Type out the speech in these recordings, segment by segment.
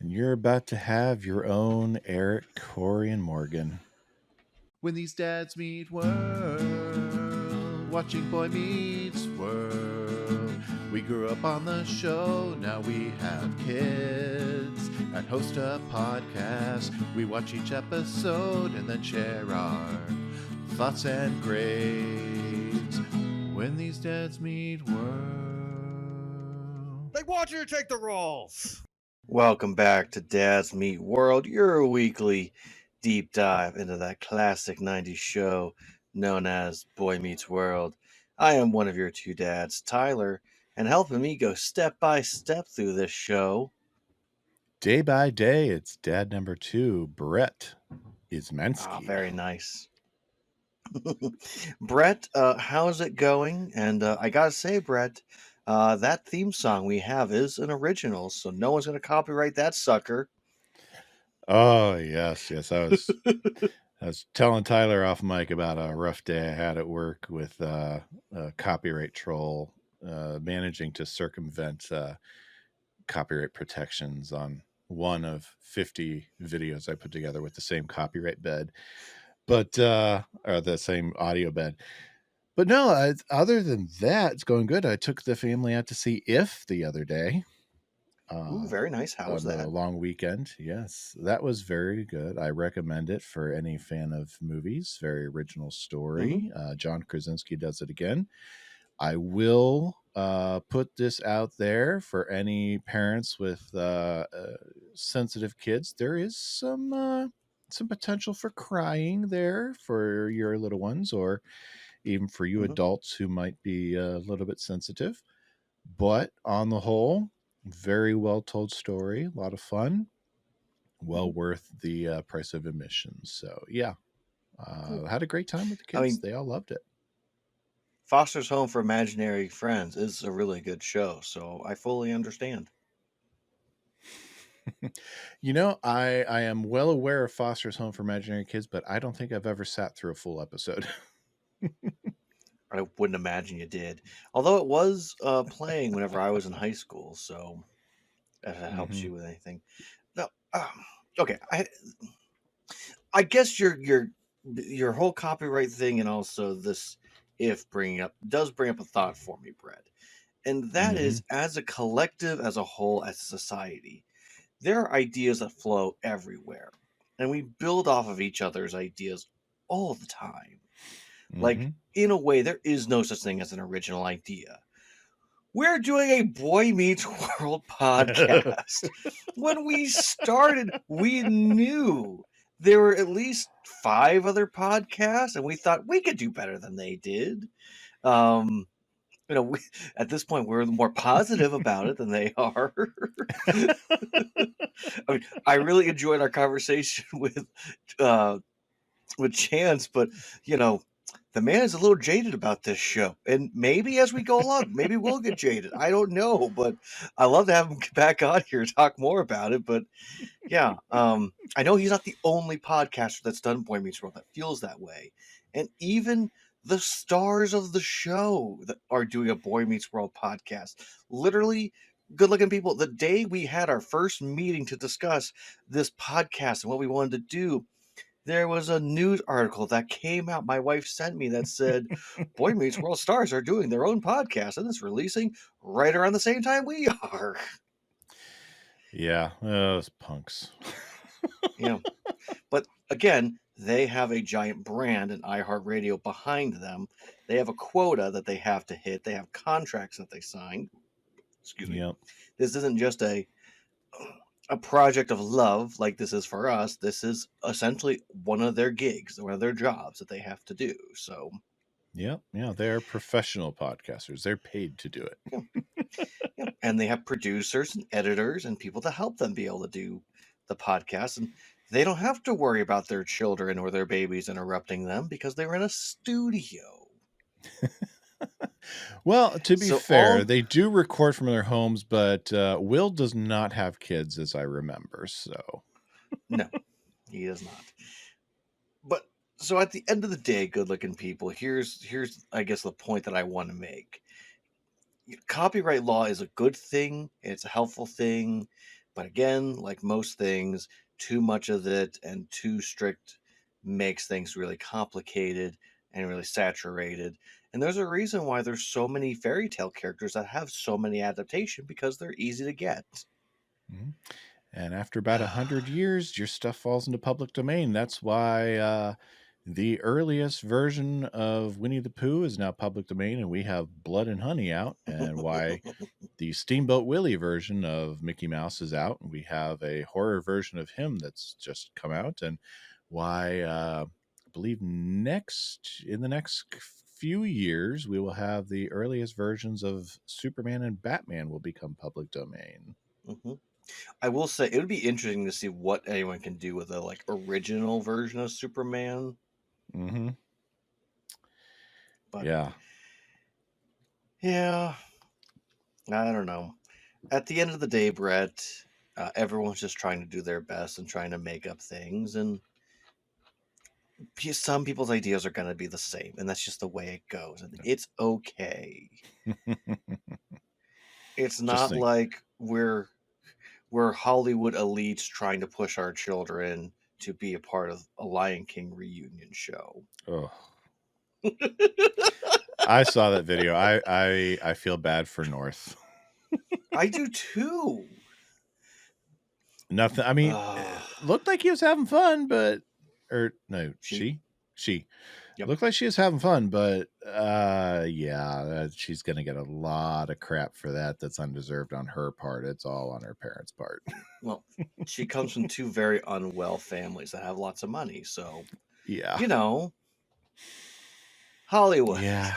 And you're about to have your own Eric, Cory, and Morgan. When these dads meet world, watching Boy Meets World. We grew up on the show, now we have kids, and host a podcast. We watch each episode and then share our thoughts and grades. When these dads meet world. They want you to take the roles. Welcome back to Dads Meet World, your weekly deep dive into that classic 90s show known as Boy Meets World. I am one of your two dads, Tyler, and helping me go step by step through this show. Day by day, it's dad number 2, Brett Ismensky. Ah, very nice. Brett, how's it going? And I gotta say, Brett, that theme song we have is an original, so no one's gonna copyright that sucker. Oh, yes. I was telling Tyler off mic about a rough day I had at work with a copyright troll managing to circumvent copyright protections on one of 50 videos I put together with the same copyright bed, but or the same audio bed. But no, other than that, it's going good. I took the family out to see If the other day. Ooh, very nice. How was on that? a long weekend. Yes, that was very good. I recommend it for any fan of movies. Very original story. John Krasinski does it again. I will put this out there for any parents with sensitive kids. There is some potential for crying there for your little ones, or even for you adults who might be a little bit sensitive. But on the whole, very well told story, a lot of fun, well worth the price of admission. So yeah, Cool. had a great time with the kids. They all loved it. Foster's Home for Imaginary Friends is a really good show, so I fully understand. You know, I am well aware of Foster's Home for Imaginary Kids, but I don't think I've ever sat through a full episode. I wouldn't imagine you did. Although it was playing whenever I was in high school, so if that helps you with anything. No, okay. I guess your whole copyright thing and also this If does bring up a thought for me, Brett. And that is, as a collective, as a whole, as a society, there are ideas that flow everywhere, and we build off of each other's ideas all the time. Like, in a way, there is no such thing as an original idea. We're doing a Boy Meets World podcast. When we started, we knew there were at least 5 other podcasts, and we thought we could do better than they did. At this point, we're more positive about it than they are. I really enjoyed our conversation with Chance, but the man is a little jaded about this show, and maybe as we go along, maybe we'll get jaded. I don't know, but I love to have him back on here and talk more about it. But yeah, I know he's not the only podcaster that's done Boy Meets World that feels that way, and even the stars of the show that are doing a Boy Meets World podcast. Literally, good-looking people. The day we had our first meeting to discuss this podcast and what we wanted to do, there was a news article that came out. My wife sent me that said, Boy Meets World stars are doing their own podcast, and it's releasing right around the same time we are. Yeah, those punks. But again, they have a giant brand and iHeartRadio behind them. They have a quota that they have to hit. They have contracts that they sign. Excuse me. Yep. This isn't just a project of love like this is for us. This is essentially one of their gigs, one of their jobs that they have to do. So, yeah, they're professional podcasters. They're paid to do it. Yeah. And they have producers and editors and people to help them be able to do the podcast. And they don't have to worry about their children or their babies interrupting them because they're in a studio. Well, to be fair, they do record from their homes, but Will does not have kids, as I remember. So, no, he does not. But so at the end of the day, good-looking people, here's I guess the point that I want to make. Copyright law is a good thing. It's a helpful thing. But again, like most things, too much of it and too strict makes things really complicated and really saturated. And there's a reason why there's so many fairy tale characters that have so many adaptation, because they're easy to get. Mhm. And after about 100 years, your stuff falls into public domain. That's why the earliest version of Winnie the Pooh is now public domain, and we have Blood and Honey out, and why the Steamboat Willie version of Mickey Mouse is out, and we have a horror version of him that's just come out, and why I believe in the next few years we will have the earliest versions of Superman and Batman will become public domain. Mhm. I will say it would be interesting to see what anyone can do with a like original version of Superman. Mm-hmm. But Yeah. yeah, I don't know. At the end of the day, Brett, everyone's just trying to do their best and trying to make up things, and some people's ideas are going to be the same, and that's just the way it goes, and it's okay. It's Just not think. like we're Hollywood elites trying to push our children to be a part of a Lion King reunion show. Oh, I saw that video. I feel bad for North. I do too. Nothing. I mean, Ugh. looked like he was having fun, but or no, She. she Yep. looked like she was having fun, but yeah, she's gonna get a lot of crap for that. That's undeserved on her part. It's all on her parents' part. Well, she comes from two very unwell families that have lots of money, so Yeah. you know, Hollywood. Yeah.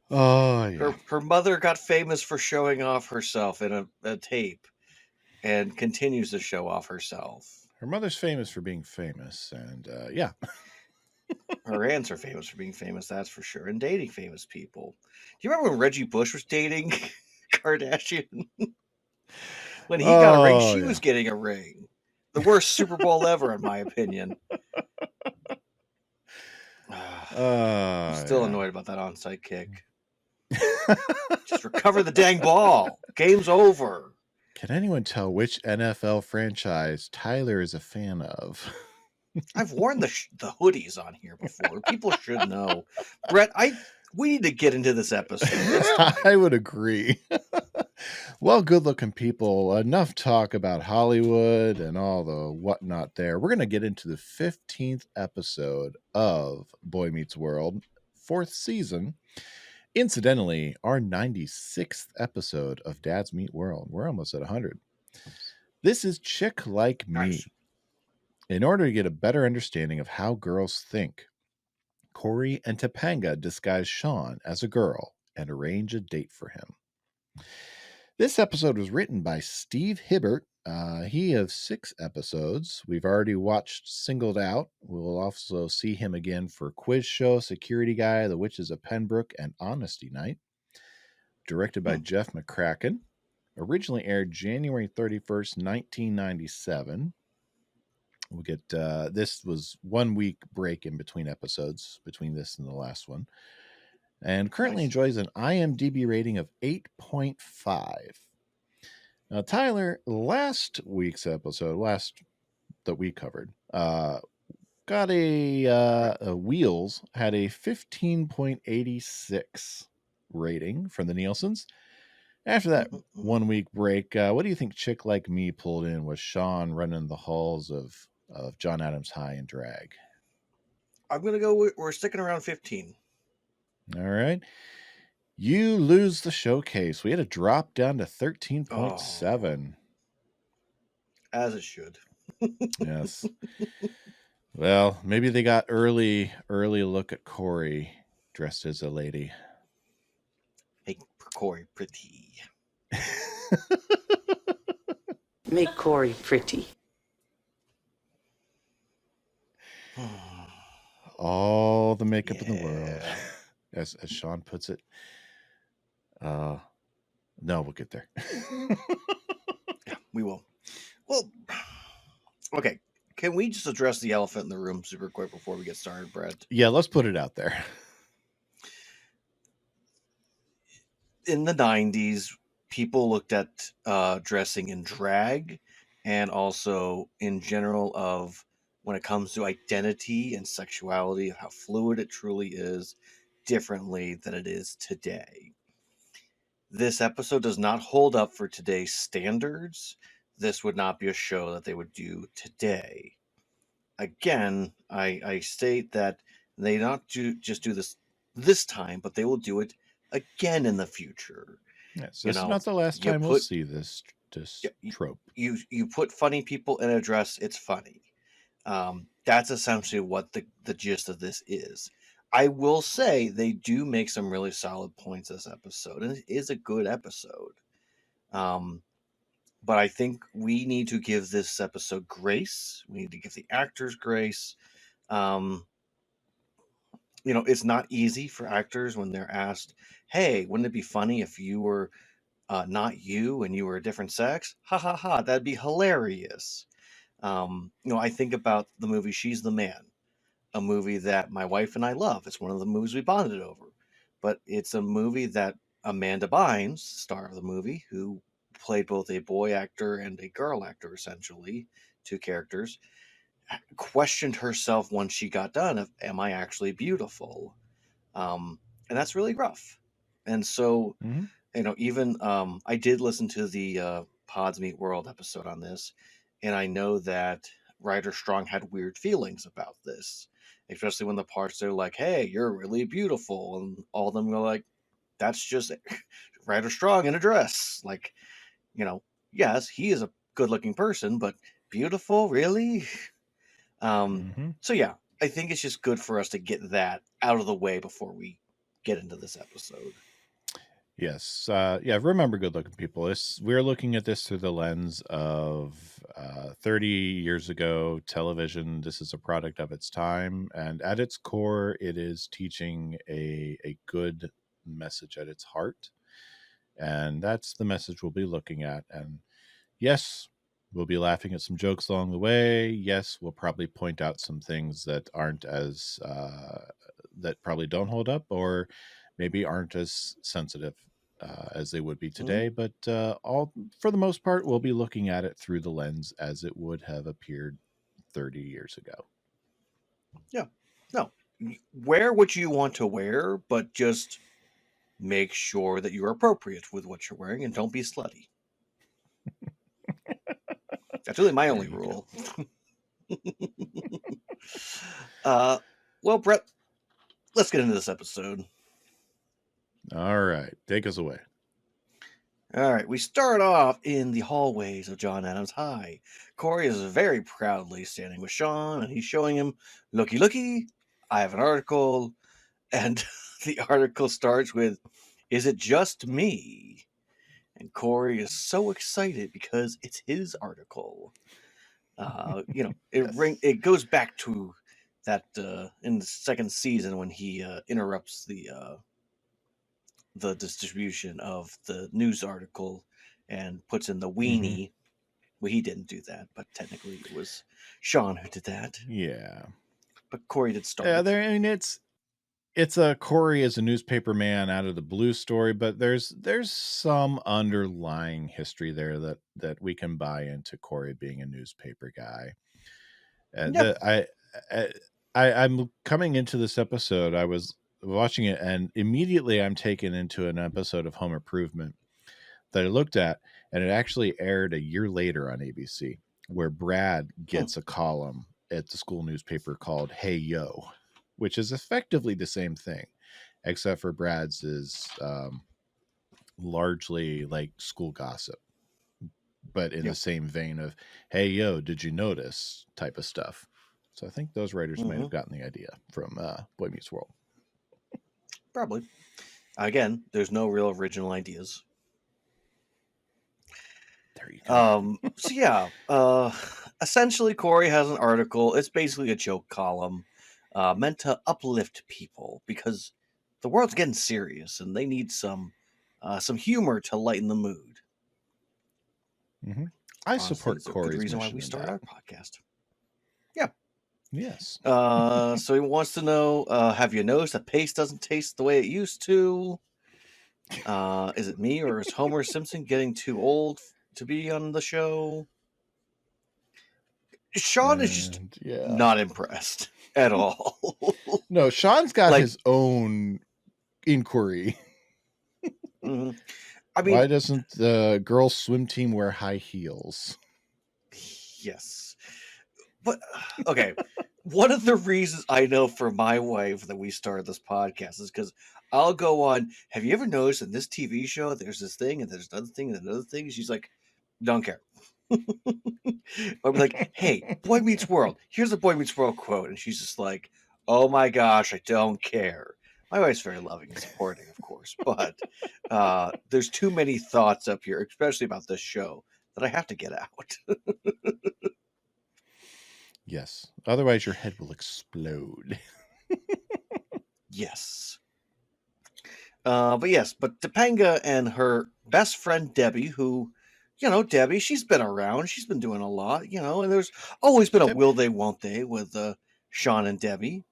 Oh yeah. Her mother got famous for showing off herself in a tape, and continues to show off herself. Her mother's famous for being famous, and yeah. Her aunts are famous for being famous, that's for sure, and dating famous people. Do you remember when Reggie Bush was dating Kardashian? When he got a ring, Oh she yeah. was getting a ring. The worst Super Bowl ever, in my opinion. I'm still Yeah. annoyed about that onside kick. Just recover the dang ball. Game's over. Can anyone tell which NFL franchise Tyler is a fan of? I've worn the hoodies on here before. People should know. Brett, we need to get into this episode. It's time. I would agree. Well, good looking people, enough talk about Hollywood and all the whatnot there. We're going to get into the 15th episode of Boy Meets World, 4th season. Incidentally, our 96th episode of Dads Meet World. We're almost at 100. This is Chick Like Me. Nice. In order to get a better understanding of how girls think, Cory and Topanga disguise Shawn as a girl and arrange a date for him. This episode was written by Steve Hibbert. He has 6 episodes. We've already watched Singled Out. We'll also see him again for Quiz Show, Security Guy, The Witches of Pembroke, and Honesty Night. Directed by Jeff McCracken. Originally aired January 31st, 1997. We'll get this was 1 week break in between episodes, between this and the last one. And currently enjoys an IMDb rating of 8.5. Now, Tyler, last week's episode, that we covered, got a Wheels had a 15.86 rating from the Nielsen's. After that 1 week break, what do you think Chick Like Me pulled in with Shawn running the halls of John Adams High in drag? I'm going to go, we're sticking around 15. All right. You lose the showcase. We had to drop down to 13.7. As it should. Yes. Well, maybe they got early look at Cory dressed as a lady. Make Cory pretty. Make Cory pretty. All the makeup in the world, as Shawn puts it. No, we'll get there. Yeah, we will. Well, okay. Can we just address the elephant in the room super quick before we get started, Brett? Yeah, let's put it out there. In the 90s, people looked at dressing in drag and also in general of when it comes to identity and sexuality, how fluid it truly is, differently than it is today. This episode does not hold up for today's standards. This would not be a show that they would do today. Again, I state that they not just do this time, but they will do it again in the future. Yes, You this is know, not the last you time we'll put see this trope. you put funny people in a dress, it's funny. That's essentially what the gist of this is. I will say they do make some really solid points this episode, and it is a good episode. Um, but I think we need to give this episode grace. We need to give the actors grace. Um, it's not easy for actors when they're asked, "Hey, wouldn't it be funny if you were not you and you were a different sex?" Ha ha ha! That'd be hilarious. I think about the movie She's the Man, a movie that my wife and I love. It's one of the movies we bonded over. But it's a movie that Amanda Bynes, star of the movie, who played both a boy actor and a girl actor, essentially, two characters, questioned herself when she got done of, am I actually beautiful? And that's really rough. And so, Mm-hmm. even I did listen to the Pods Meet World episode on this, and I know that Ryder Strong had weird feelings about this, especially when the parts they're like, "Hey, you're really beautiful," and all of them go like, "That's just Ryder Strong in a dress." Like, you know, yes, he is a good-looking person, but beautiful, really? Um, Mm-hmm. so yeah, I think it's just good for us to get that out of the way before we get into this episode. Yes. Yeah. Remember, good looking people. We're looking at this through the lens of 30 years ago television. This is a product of its time. And at its core, it is teaching a good message at its heart. And that's the message we'll be looking at. And yes, we'll be laughing at some jokes along the way. Yes, we'll probably point out some things that aren't as, that probably don't hold up or maybe aren't as sensitive as they would be Mhm. today. But all for the most part, we'll be looking at it through the lens as it would have appeared 30 years ago. Yeah. No. Wear what you want to wear, but just make sure that you're appropriate with what you're wearing and don't be slutty. That's really my There only you go. rule. uh, well, Brett, let's get into this episode. All right. Take us away. All right, we start off in the hallways of John Adams High. Cory is very proudly standing with Shawn, and he's showing him, looky, looky, I have an article. And the article starts with, is it just me? And Cory is so excited because it's his article. Yes. It goes back to that in the second season when he interrupts the distribution of the news article and puts in the Mm-hmm. weenie. Well, he didn't do that, but technically it was Shawn who did that. Yeah. But Cory did start Yeah. it. There. I mean, it's a Cory as a newspaper man out of the blue story, but there's some underlying history there that we can buy into Cory being a newspaper guy. Yeah. That I'm coming into this episode. I was watching it, and immediately I'm taken into an episode of Home Improvement that I looked at, and it actually aired a year later on ABC, where Brad Hmm. gets a column at the school newspaper called "Hey Yo," which is effectively the same thing, except for Brad's is largely like school gossip, but in Yeah. the same vein of "Hey yo, did you notice?" type of stuff. So I think those writers might Hmm. have gotten the idea from Boy Meets World. Probably. Again, there's no real original ideas. There you go. So yeah, essentially Cory has an article. It's basically a joke column, meant to uplift people because the world's getting serious and they need some humor to lighten the mood. Mm-hmm. I Honestly, support it's a good Cory's reason why mission we in started that. our podcast. Yeah. Yes. So he wants to know, have you noticed that paste doesn't taste the way it used to? Is it me, or is Homer Simpson getting too old to be on the show? Shawn is just And yeah. not impressed at all. No, Sean's got Like- his own inquiry. Mhm. I mean, Why doesn't the girls' swim team wear high heels? yes. But, okay. One of the reasons I know for my wife that we started this podcast is because I'll go on, have you ever noticed in this TV show there's this thing and there's another thing and another thing? And she's like, don't care. I'll be like, hey, Boy Meets World. Here's a Boy Meets World quote. And she's just like, oh my gosh, I don't care. My wife's very loving and supporting, of course. But there's too many thoughts up here, especially about this show, that I have to get out. Yes. Otherwise, your head will explode. Yes. But Topanga and her best friend Debbie, who, Debbie, she's been around. She's been doing a lot, and there's always been a will they, won't they with Shawn and Debbie.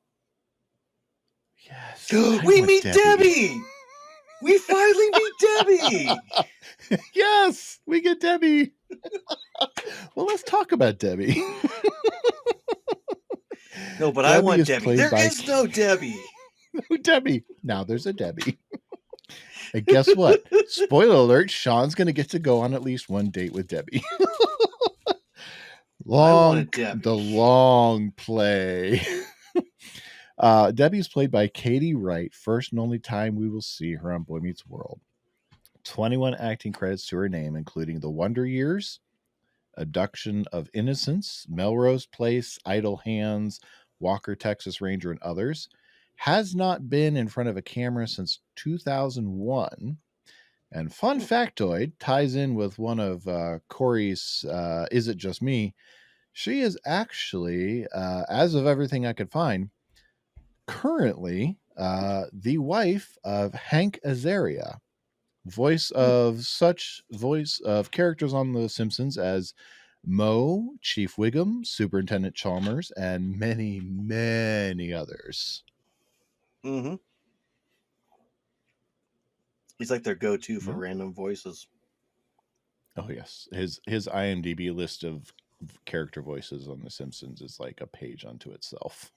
Yes. We meet Debbie! We finally meet Debbie! Yes, we get Debbie. Well, let's talk about Debbie. No, but I want Debbie. There is no Debbie. No Debbie. Now there's a Debbie. And guess what? Spoiler alert, Sean's going to get to go on at least one date with Debbie. The long play. Debbie's played by Katie Wright, first and only time we will see her on Boy Meets World. 21 acting credits to her name, including The Wonder Years, Abduction of Innocence, Melrose Place, Idle Hands, Walker, Texas Ranger, and others. Has not been in front of a camera since 2001. And fun factoid ties in with one of Cory's Is It Just Me? She is actually, as of everything I could find, currently the wife of Hank Azaria, voice of characters on The Simpsons as Moe, Chief Wiggum, Superintendent Chalmers, and many, many others. Mm-hmm. He's like their go-to for random voices. Oh yes, his IMDb list of character voices on The Simpsons is like a page unto itself.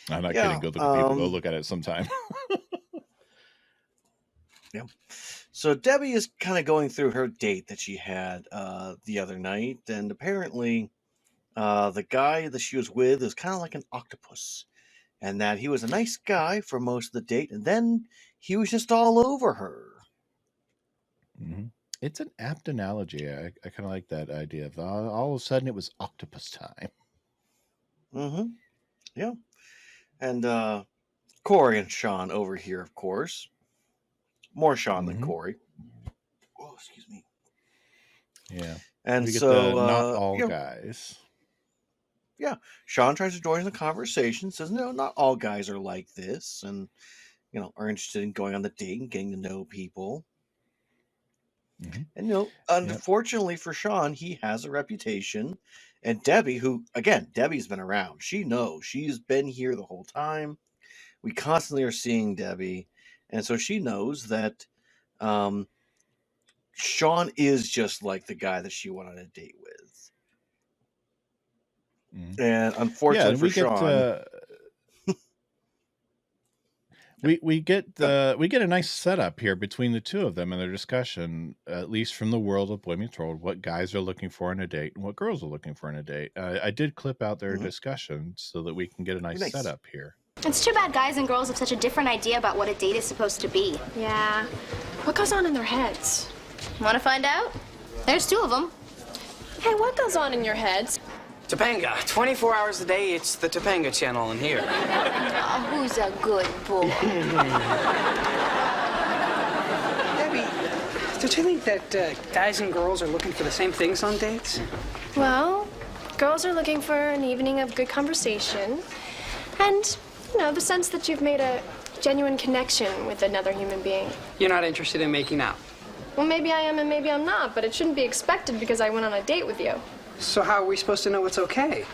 I'm not kidding. Go look at people. Go look at it sometime. Yeah. So Debbie is kind of going through her date that she had the other night, and apparently the guy that she was with is kind of like an octopus, and that he was a nice guy for most of the date, and then he was just all over her. Mm-hmm. It's an apt analogy. I kind of like that idea of all of a sudden it was octopus time. Mm-hmm. Yeah. And Cory and Shawn over here, of course. More Shawn than Cory. Oh, excuse me. Yeah. And we get so the not all guys. Yeah. Shawn tries to join the conversation, says, no, not all guys are like this, and are interested in going on the date and getting to know people. Mm-hmm. And unfortunately for Shawn, he has a reputation. And Debbie, who, again, Debbie's been around. She knows. She's been here the whole time. We constantly are seeing Debbie. And so she knows that Shawn is just like the guy that she went on a date with. Mm-hmm. And unfortunately for Shawn... We get a nice setup here between the two of them in their discussion, at least from the world of Boy Meets World, what guys are looking for in a date and what girls are looking for in a date. I did clip out their discussion so that we can get a nice setup here. It's too bad guys and girls have such a different idea about what a date is supposed to be. Yeah. What goes on in their heads? Want to find out? There's two of them. Hey, what goes on in your heads? Topanga. 24 hours a day, it's the Topanga channel in here. Who's a good boy? Debbie, don't you think that guys and girls are looking for the same things on dates? Well, girls are looking for an evening of good conversation and, the sense that you've made a genuine connection with another human being. You're not interested in making out? Well, maybe I am and maybe I'm not, but it shouldn't be expected because I went on a date with you. So how are we supposed to know what's okay?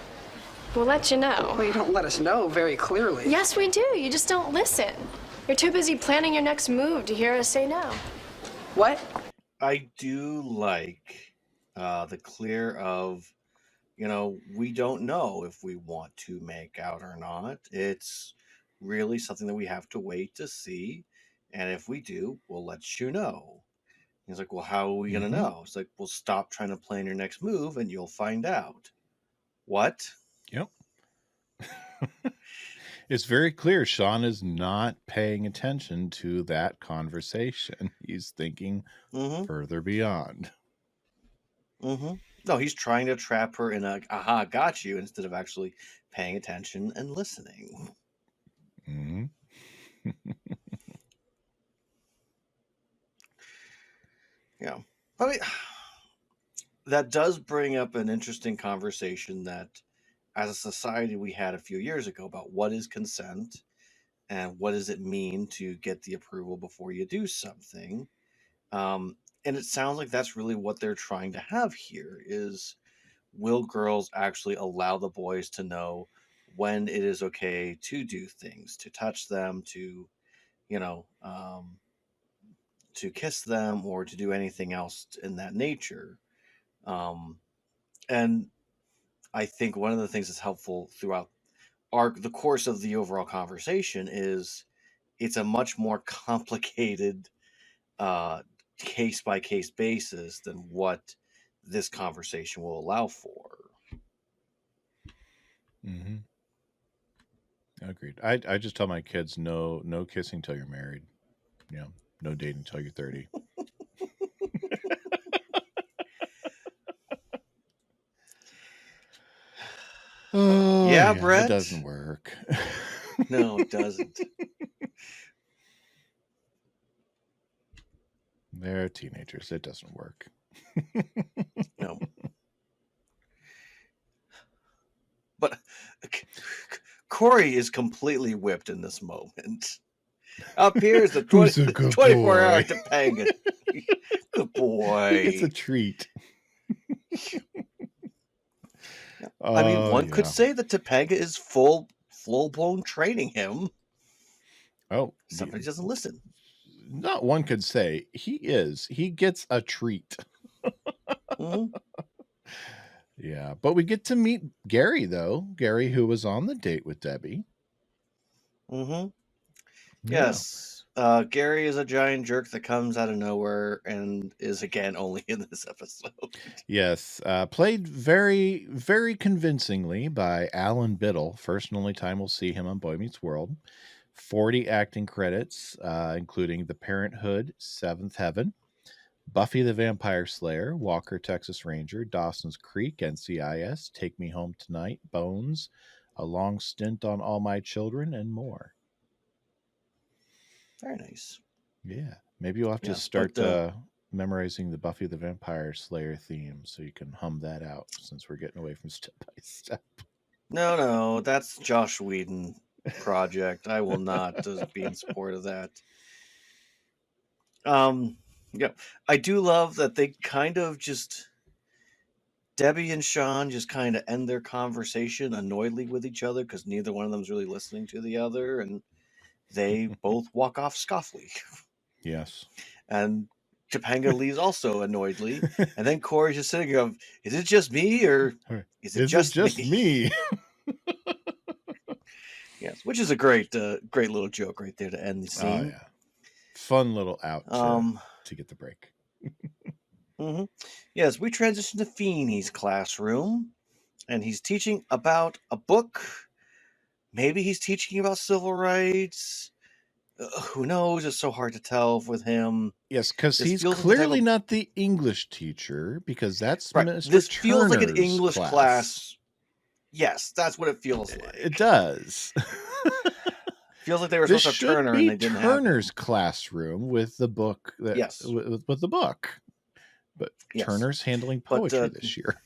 we'll let you know. Well, you don't let us know very clearly. Yes, we do. You just don't listen. You're too busy planning your next move to hear us say no. What? I do like the clear of, we don't know if we want to make out or not. It's really something that we have to wait to see. And if we do, we'll let you know. He's like, well, how are we going to Mm-hmm. know? It's like, well, stop trying to plan your next move and you'll find out. What? Yep. It's very clear Shawn is not paying attention to that conversation. He's thinking Mm-hmm. further beyond. Mm-hmm. No, he's trying to trap her in a aha, got you, instead of actually paying attention and listening. Mm-hmm. Yeah. I mean, that does bring up an interesting conversation that as a society we had a few years ago about what is consent and what does it mean to get the approval before you do something. And it sounds like that's really what they're trying to have here is, will girls actually allow the boys to know when it is okay to do things, to touch them, to, you know, to kiss them, or to do anything else in that nature. Um, and I think one of the things that's helpful throughout the course of the overall conversation is it's a much more complicated case by case basis than what this conversation will allow for. Mm-hmm. Agreed. I just tell my kids no kissing till you're married. No dating till you're 30. Oh Yeah, yeah, it Brett? doesn't work. No, it doesn't. They're teenagers. It doesn't work. No. But Cory is completely whipped in this moment. Up here is the Who's a good 24-hour boy? Topanga. Good boy. It's a treat. I mean, one could Yeah. say that Topanga is full-blown training him. Oh, Somebody doesn't listen. not one could say he is. He gets a treat. Mhm. Yeah, but we get to meet Gary though. Gary, who was on the date with Debbie. Mm-hmm. Yeah. Yes. Gary is a giant jerk that comes out of nowhere and is again only in this episode. Yes, played very, very convincingly by Alan Biddle. First and only time we'll see him on Boy Meets World. 40 acting credits, including The Parenthood, Seventh Heaven, Buffy the Vampire Slayer, Walker, Texas Ranger, Dawson's Creek, NCIS, Take Me Home Tonight, Bones, A Long Stint on All My Children, and more. Very nice. Yeah, maybe you'll have to Yes, start but memorizing the Buffy the Vampire Slayer theme so you can hum that out since we're getting away from Step by Step. no, that's Josh Whedon project. I will not be in support of that. Yeah, I do love that they kind of just Debbie and Shawn just kind of end their conversation annoyedly with each other because neither one of them is really listening to the other, and they both walk off scoffly. Yes. And Topanga leaves also annoyedly, and then Cory's just sitting there, is it just me, or is it just me? Yes, which is a great little joke right there to end the scene. Oh yeah, fun little out to get the break. Mm-hmm. Yes, we transition to Feeney's classroom, and he's teaching about a book. Maybe he's teaching about civil rights. Who knows? It's so hard to tell with him. Yes, because This he's feels like the type clearly of- not the English teacher, because that's right. Mr. This feels like an Turner's English class. Yes, that's what it feels like. It does. Feels like they were This supposed to should Turner be and they didn't Turner's have classroom with the book. Yes. With the book. But Yes. Turner's handling poetry this year.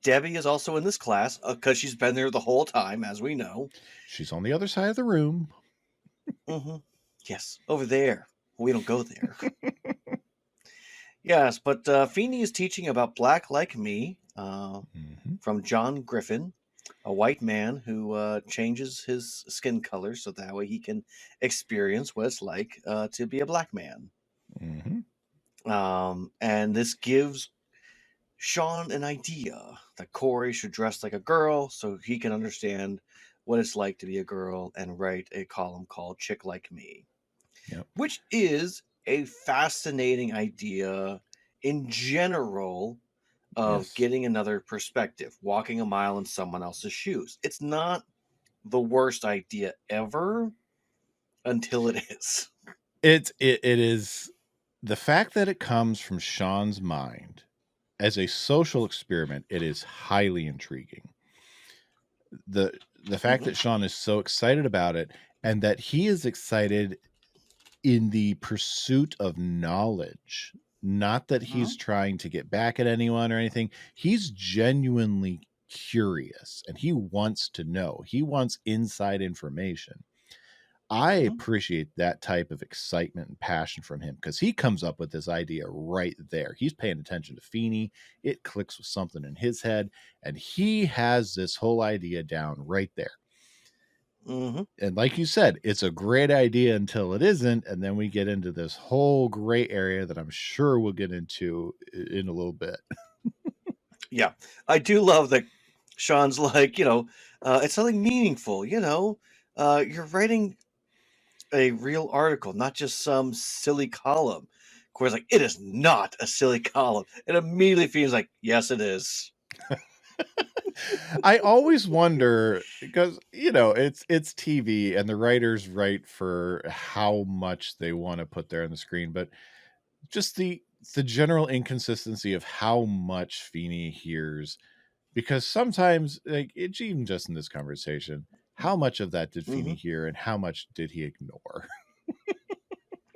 Debbie is also in this class because she's been there the whole time, as we know. She's on the other side of the room. Mm-hmm. Yes, over there. We don't go there. Yes, but Feeney is teaching about Black Like Me from John Griffin. a white man who changes his skin color so that way he can experience what it's like to be a black man. Hmm. And this gives Shawn an idea that Cory should dress like a girl so he can understand what it's like to be a girl and write a column called Chick Like Me, Yep. which is a fascinating idea in general of Yes. getting another perspective, walking a mile in someone else's shoes. It's not the worst idea ever until it is. It is the fact that it comes from Shawn's mind as a social experiment. It is highly intriguing. The fact Mm-hmm. that Shawn is so excited about it, and that he is excited in the pursuit of knowledge, not that Mm-hmm. he's trying to get back at anyone or anything. He's genuinely curious and he wants to know. He wants inside information. I Mm-hmm. appreciate that type of excitement and passion from him because he comes up with this idea right there. He's paying attention to Feeney. It clicks with something in his head, and he has this whole idea down right there. Mm-hmm. And like you said, it's a great idea until it isn't, and then we get into this whole gray area that I'm sure we'll get into in a little bit. Yeah, I do love that Shawn's like, it's something meaningful, you're writing a real article, not just some silly column. Corey's like, it is not a silly column. And immediately feels like, yes, it is. I always wonder because it's TV and the writers write for how much they want to put there on the screen, but just the general inconsistency of how much Feeney hears, because sometimes like it's even just in this conversation, how much of that did Mm-hmm. Feeney hear and how much did he ignore?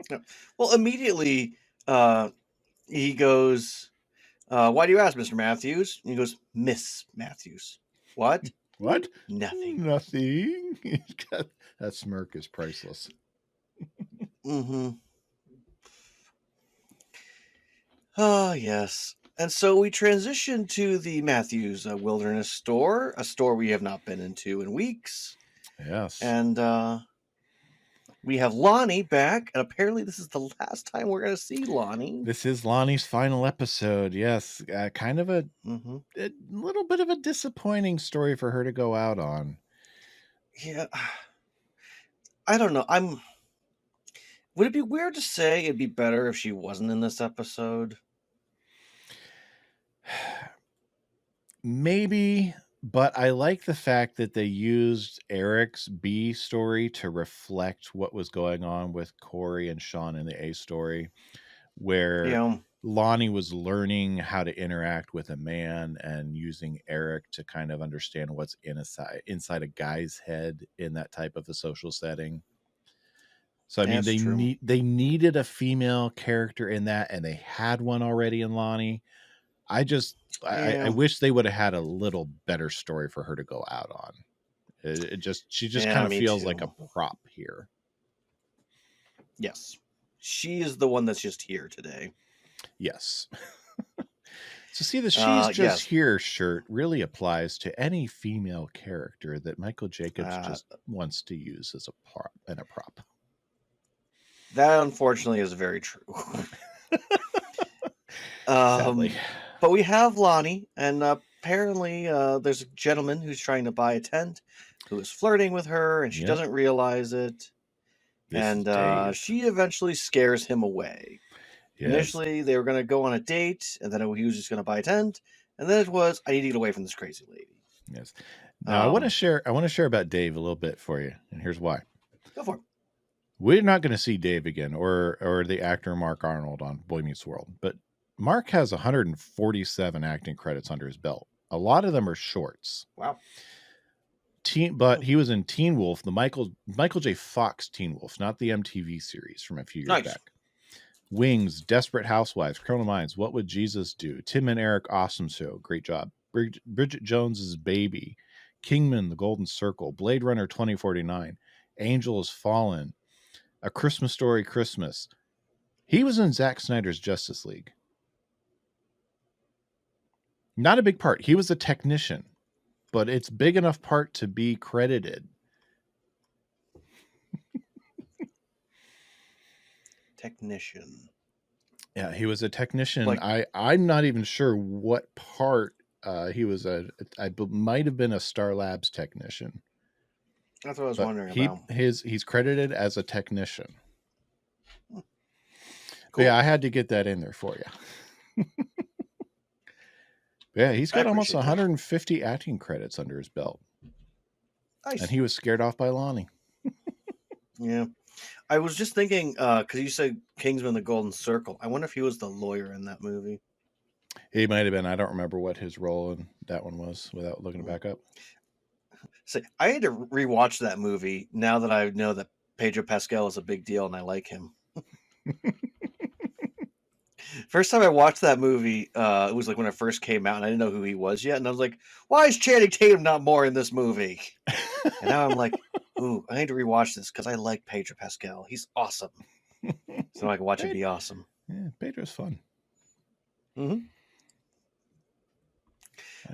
Yeah. Well, immediately he goes, why do you ask, Mr. Matthews? And he goes, Miss Matthews. What? What? Nothing. Nothing. That smirk is priceless. Mm-hmm. Oh, yes. And so we transition to the Matthews Wilderness Store, a store we have not been into in weeks. Yes. And we have Lonnie back, and apparently this is the last time we're going to see Lonnie. This is Lonnie's final episode. Yes. Kind of a little bit of a disappointing story for her to go out on. Yeah. I don't know. Would it be weird to say it'd be better if she wasn't in this episode? Maybe, but I like the fact that they used Eric's B story to reflect what was going on with Cory and Shawn in the A story, where Lonnie was learning how to interact with a man and using Eric to kind of understand what's inside a guy's head in that type of a social setting. So I mean, they needed a female character in that, and they had one already in Lonnie. I wish they would have had a little better story for her to go out on. She just kind of feels like a prop here. Yes. She is the one that's just here today. Yes. So see, the she's just here shirt really applies to any female character that Michael Jacobs just wants to use as a prop. That unfortunately is very true. Sadly. But we have Lonnie, and apparently there's a gentleman who's trying to buy a tent who is flirting with her, and she doesn't realize it. And she eventually scares him away. Yes. Initially, they were going to go on a date, and then he was just going to buy a tent, and then it was, I need to get away from this crazy lady. Yes. Now I want to share about Dave a little bit for you, and here's why. Go for it. We're not going to see Dave again, or the actor Mark Arnold on Boy Meets World, but Mark has 147 acting credits under his belt. A lot of them are shorts. Wow. But he was in Teen Wolf, the Michael J. Fox Teen Wolf, not the MTV series from a few years back. Wings, Desperate Housewives, Criminal Minds, What Would Jesus Do? Tim and Eric, Awesome Show, great job. Bridget Jones's Baby, Kingman, The Golden Circle, Blade Runner 2049, Angel Has Fallen, A Christmas Story Christmas. He was in Zack Snyder's Justice League. Not a big part. He was a technician. but it's big enough part to be credited. Technician. Yeah, he was a technician. Like, I'm not even sure what part he was might have been a Star Labs technician. that's what I was But wondering about. he's credited as a technician. Cool. But yeah, I had to get that in there for you. Yeah, he's got almost 150 acting credits under his belt. Nice. And he was scared off by Lonnie. Yeah. I was just thinking, because you said Kingsman: The Golden Circle. I wonder if he was the lawyer in that movie. He might have been. I don't remember what his role in that one was without looking back up. So I had to rewatch that movie now that I know that Pedro Pascal is a big deal and I like him. First time I watched that movie, it was like when it first came out, and I didn't know who he was yet. And I was like, why is Channing Tatum not more in this movie? And now I'm like, ooh, I need to rewatch this because I like Pedro Pascal. He's awesome. So I can watch him be awesome. Yeah, Pedro's fun. Mm-hmm.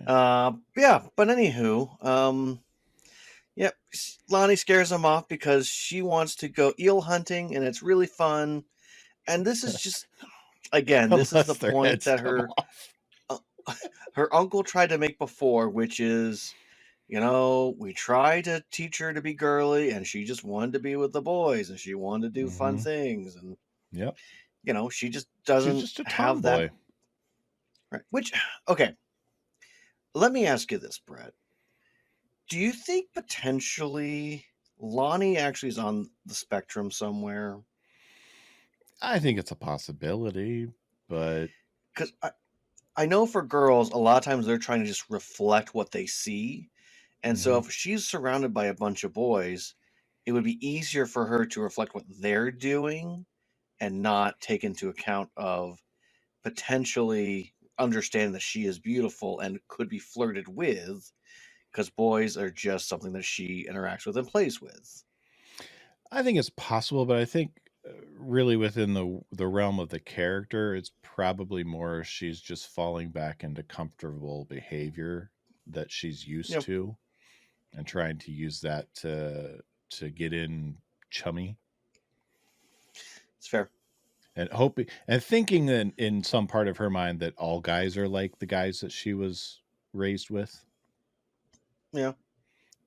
Yeah, but anywho, yep, Lonnie scares him off because she wants to go eel hunting, and it's really fun. And this is just, again, this is the point that her uncle tried to make before, which is, we try to teach her to be girly, and she just wanted to be with the boys, and she wanted to do fun things, and yep, she just doesn't She's just a have tomboy. that. Right. Which, okay, let me ask you this, Brett. Do you think potentially Lonnie actually is on the spectrum somewhere? I think it's a possibility, but because I know for girls, a lot of times they're trying to just reflect what they see. And so if she's surrounded by a bunch of boys, it would be easier for her to reflect what they're doing and not take into account of potentially understanding that she is beautiful and could be flirted with, because boys are just something that she interacts with and plays with. I think it's possible, but I think really within the realm of the character, it's probably more she's just falling back into comfortable behavior that she's used to and trying to use that to get in chummy. It's fair. And hoping and thinking that in some part of her mind that all guys are like the guys that she was raised with. Yeah.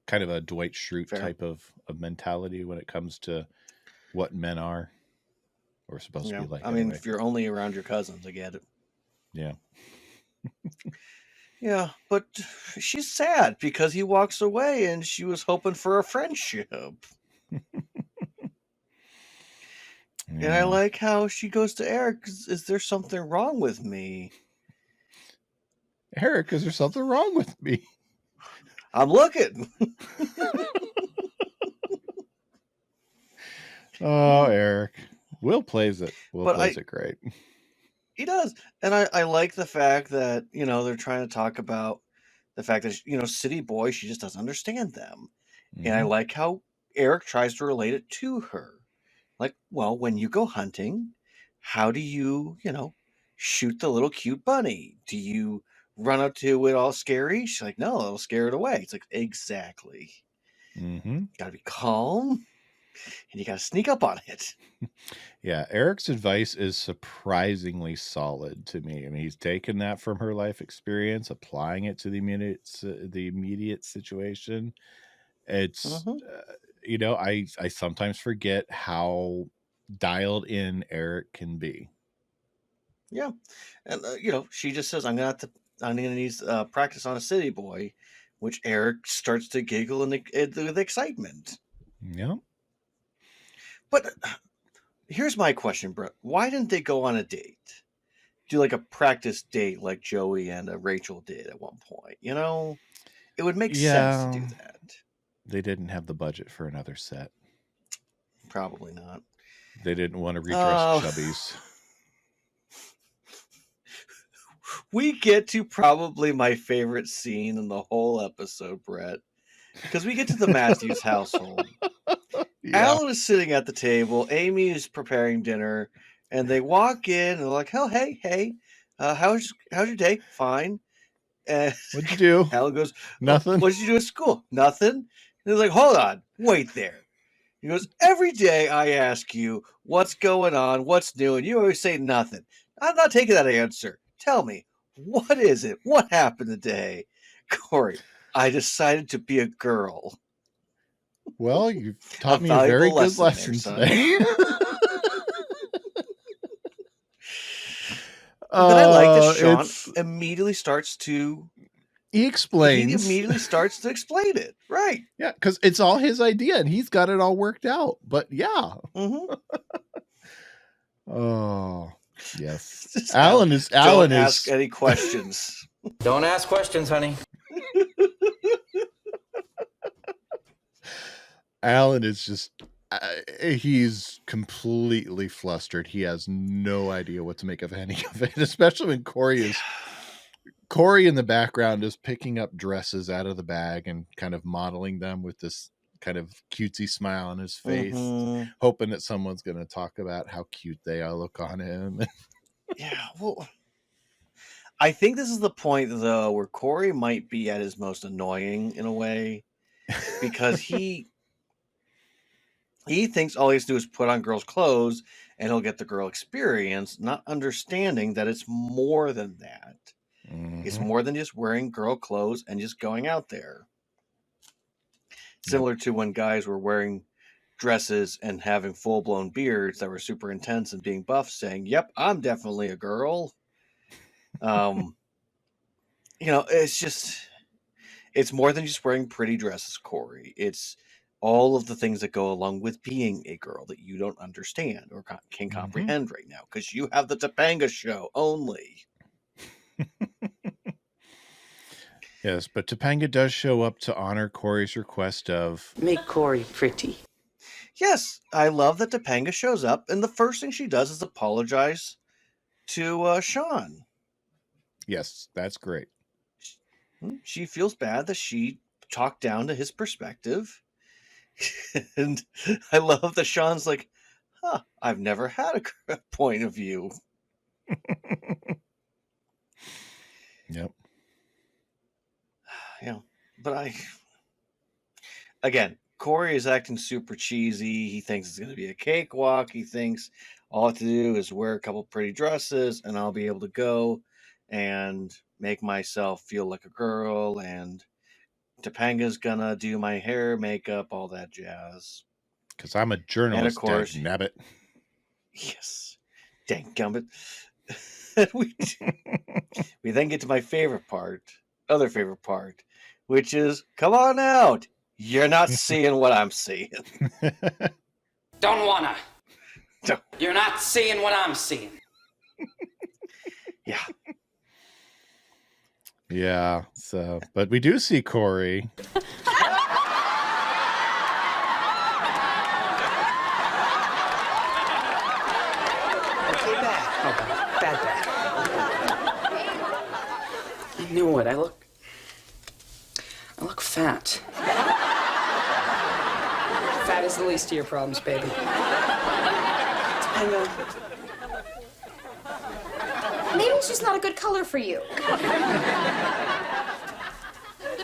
Kind of a Dwight Schrute type of mentality when it comes to what men are or supposed to be like. I mean, if you're only around your cousins, I get it. Yeah. Yeah, but she's sad because he walks away and she was hoping for a friendship. And I like how she goes to Eric. Is there something wrong with me? Eric, is there something wrong with me? I'm looking. Oh, Eric. Will plays it. Will plays it great. He does. And I like the fact that, they're trying to talk about the fact that, city boy, she just doesn't understand them. And I like how Eric tries to relate it to her. Like, well, when you go hunting, how do you, shoot the little cute bunny? Do you run up to it all scary? She's like, no, it'll scare it away. It's like, exactly. Gotta be calm, and you gotta sneak up on it. Yeah, Eric's advice is surprisingly solid to me. I mean, he's taken that from her life experience, applying it to the immediate situation. It's I sometimes forget how dialed in Eric can be. Yeah, and she just says, I'm gonna need practice on a city boy," which Eric starts to giggle with excitement. Yeah. But here's my question, Brett. Why didn't they go on a date? Do like a practice date like Joey and Rachel did at one point? It would make sense to do that. They didn't have the budget for another set. Probably not. They didn't want to redress chubbies. We get to probably my favorite scene in the whole episode, Brett, because we get to the Matthews household. Alan is sitting at the table. Amy is preparing dinner, and they walk in and they're like, "Oh, hey, how's your day? Fine." And What'd you do? Alan goes, Nothing. what did you do at school? Nothing. And he's like, hold on, wait there. He goes, every day I ask you what's going on, what's new, and you always say nothing. I'm not taking that answer. Tell me, what is it? What happened today? Cory, I decided to be a girl. Well, you've A taught me a very valuable good lesson there, lesson son. today. But I like that Shawn He immediately starts to explains. explain it. Right. Yeah, because it's all his idea and he's got it all worked out. But yeah. Mm-hmm. Oh, yes. Alan Alan don't ask is any questions. Don't ask questions, honey. Alan is just he's completely flustered. He has no idea what to make of any of it, especially when Cory in the background is picking up dresses out of the bag and kind of modeling them with this kind of cutesy smile on his face, hoping that someone's going to talk about how cute they all look on him. Yeah, well, I think this is the point, though, where Cory might be at his most annoying in a way, because he thinks all he has to do is put on girls' clothes and he'll get the girl experience, not understanding that it's more than that. It's more than just wearing girl clothes and just going out there. Similar to when guys were wearing dresses and having full-blown beards that were super intense and being buff, saying, yep, I'm definitely a girl. It's more than just wearing pretty dresses, Cory. It's all of the things that go along with being a girl that you don't understand or can comprehend right now, because you have the Topanga show only. Yes, but Topanga does show up to honor Cory's request of Make Cory pretty. Yes, I love that Topanga shows up, and the first thing she does is apologize to Shawn. Yes, that's great. She feels bad that she talked down to his perspective. And I love that Shawn's like, I've never had a point of view. Yep. Yeah, but again, Cory is acting super cheesy. He thinks it's going to be a cakewalk. He thinks all I have to do is wear a couple pretty dresses and I'll be able to go and make myself feel like a girl. And Topanga's going to do my hair, makeup, all that jazz. Because I'm a journalist, And of course, nabbit. Yes, dang gummit. We then get to my other favorite part, which is, come on out. You're not seeing what I'm seeing. Don't wanna. No. You're not seeing what I'm seeing. Yeah. Yeah, so, but we do see Cory. Bad. I knew it. I look fat. Fat is the least of your problems, baby. Maybe it's just not a good color for you.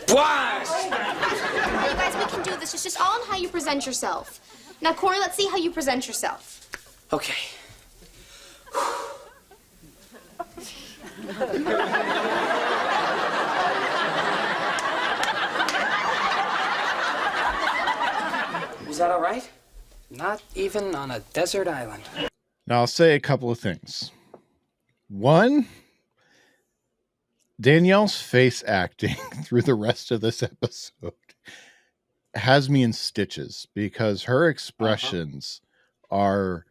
Why? Hey, you guys, we can do this. It's just all in how you present yourself. Now, Cory, let's see how you present yourself. Okay. Was that all right? Not even on a desert island. Now, I'll say a couple of things. One, Danielle's face acting through the rest of this episode has me in stitches because her expressions are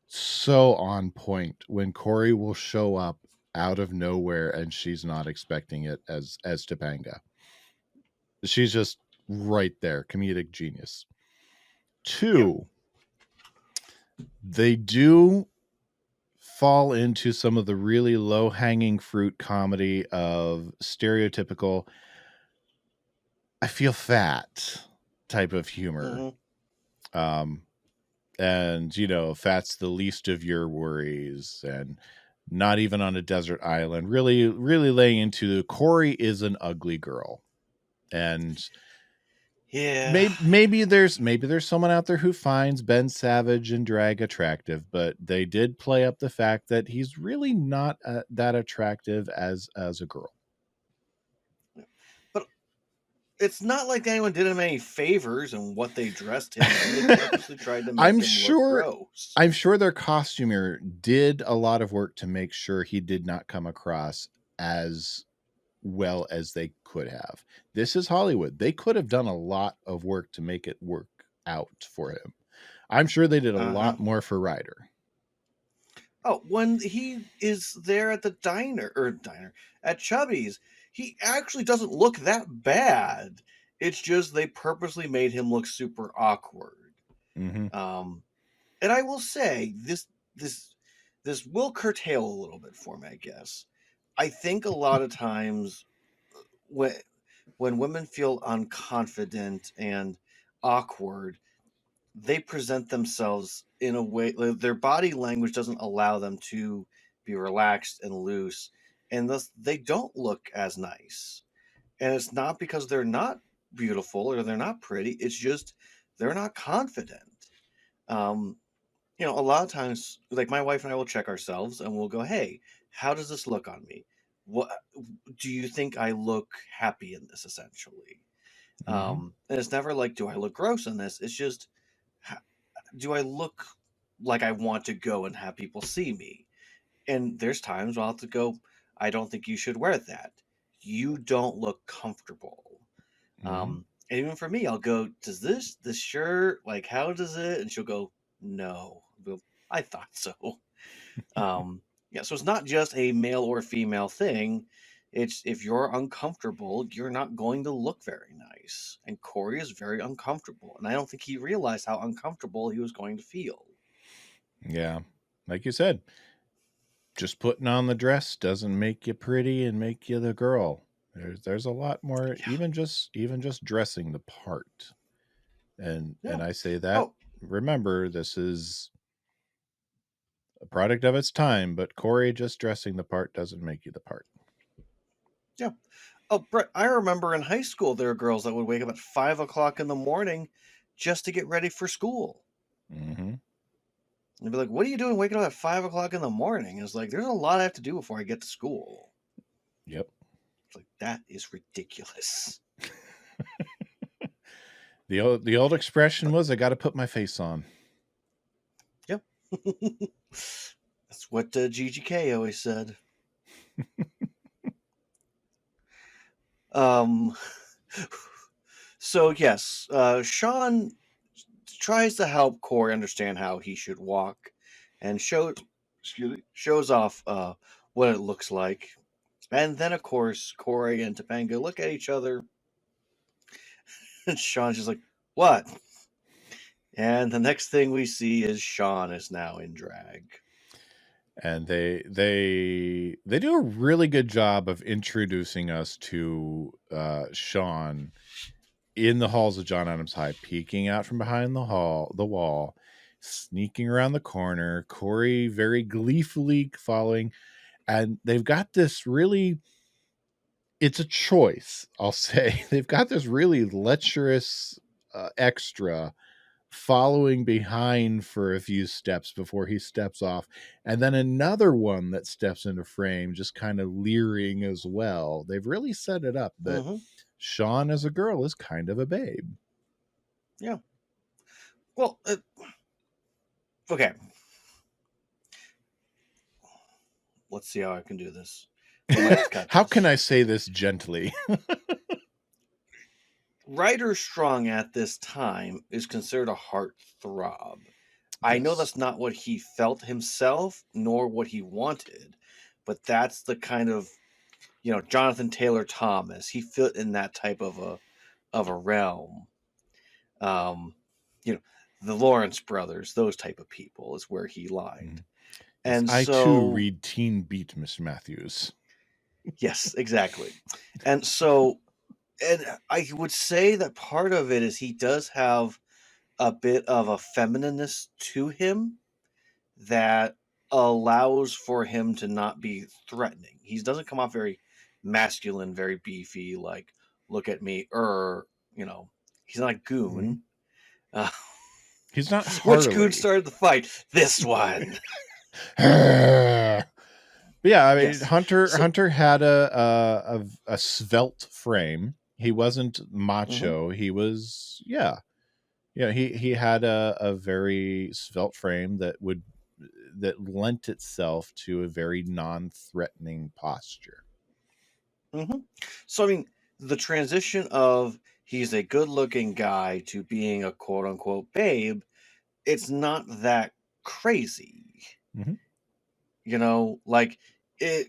so on point when Cory will show up out of nowhere and she's not expecting it as Topanga. She's just right there, comedic genius. Two, they do fall into some of the really low-hanging fruit comedy of stereotypical I feel fat type of humor. And fat's the least of your worries, and not even on a desert island. Really, really laying into Cory is an ugly girl, and Yeah. maybe there's someone out there who finds Ben Savage and Drag attractive, but they did play up the fact that he's really not that attractive as a girl. But it's not like anyone did him any favors in what they dressed him in. They purposely tried to make I'm him look sure gross. I'm sure their costumer did a lot of work to make sure he did not come across as well as they could have. This is Hollywood. They could have done a lot of work to make it work out for him. I'm sure they did a Uh-huh. lot more for Ryder. Oh, when he is there at the diner at Chubby's, he actually doesn't look that bad. It's just they purposely made him look super awkward. Mm-hmm. And I will say this will curtail a little bit for me, I guess. I think a lot of times when women feel unconfident and awkward, they present themselves in a way like their body language doesn't allow them to be relaxed and loose, and thus they don't look as nice. And it's not because they're not beautiful or they're not pretty, it's just they're not confident. um a lot of times, like my wife and I will check ourselves and we'll go, hey, how does this look on me? What do you think I look happy in this, essentially? Mm-hmm. And it's never like, do I look gross in this? It's just, do I look like I want to go and have people see me? And there's times I'll have to go, I don't think you should wear that. You don't look comfortable. Mm-hmm. And even for me, I'll go, does this shirt, like, how does it? And she'll go, no. I'll go, I thought so. Yeah, so it's not just a male or female thing. It's if you're uncomfortable, you're not going to look very nice. And Cory is very uncomfortable. And I don't think he realized how uncomfortable he was going to feel. Yeah. Like you said, just putting on the dress doesn't make you pretty and make you the girl. There's a lot more, Yeah. even just dressing the part. And Yeah. I say that, Oh, remember, this is a product of its time, but Cory just dressing the part doesn't make you the part. yeah. Oh, Brett, I remember in high school there were girls that would wake up at 5 o'clock in the morning just to get ready for school. Mm-hmm. And be like, what are you doing waking up at 5 o'clock in the morning? It's like, there's a lot I have to do before I get to school. Yep. It's like, that is ridiculous. The old expression was, I got to put my face on. Yep. That's what GGK always said. Um, so yes, Shawn tries to help Cory understand how he should walk, and shows off what it looks like. And then, of course, Cory and Topanga look at each other, and Shawn's just like, "What?" And the next thing we see is Shawn is now in drag. And they do a really good job of introducing us to Shawn in the halls of John Adams High, peeking out from behind the wall, sneaking around the corner, Cory very gleefully following. And they've got this really, it's a choice, I'll say. They've got this really lecherous extra following behind for a few steps before he steps off, and then another one that steps into frame just kind of leering as well. They've really set it up that Mm-hmm. Shawn as a girl is kind of a babe. Yeah. Well, okay. Let's see how I can do this. How can I say this gently? Ryder Strong at this time is considered a heartthrob. I know Yes. that's not what he felt himself, nor what he wanted, but that's the kind of, Jonathan Taylor Thomas. He fit in that type of a realm. You know, the Lawrence brothers, those type of people is where he lied. And I too so, read Teen Beat, Miss Matthews. yes, exactly. And so, and I would say that part of it is he does have a bit of a feminineness to him that allows for him to not be threatening. He doesn't come off very masculine, very beefy, like, look at me, he's not a Mhm. goon. Uh, He's not which goon Harley. started the fight? This one. But yeah, I mean, Yes. Hunter had a svelte frame. He wasn't macho. He was, yeah. He had a very svelte frame that lent itself to a very non-threatening posture. So, I mean, the transition of he's a good looking guy to being a quote unquote babe, it's not that crazy. Mhm. Like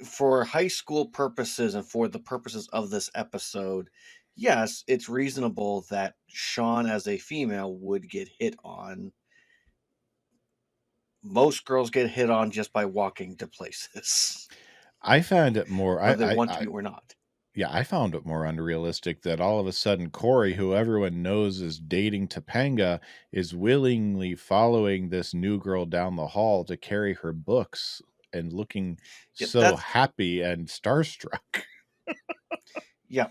for high school purposes and for the purposes of this episode, yes, it's reasonable that Shawn as a female would get hit on. Most girls get hit on just by walking to places, I found it more. whether they want to be or not. Yeah, I found it more unrealistic that all of a sudden Cory, who everyone knows is dating Topanga, is willingly following this new girl down the hall to carry her books and looking Yeah, so happy and starstruck. Yeah.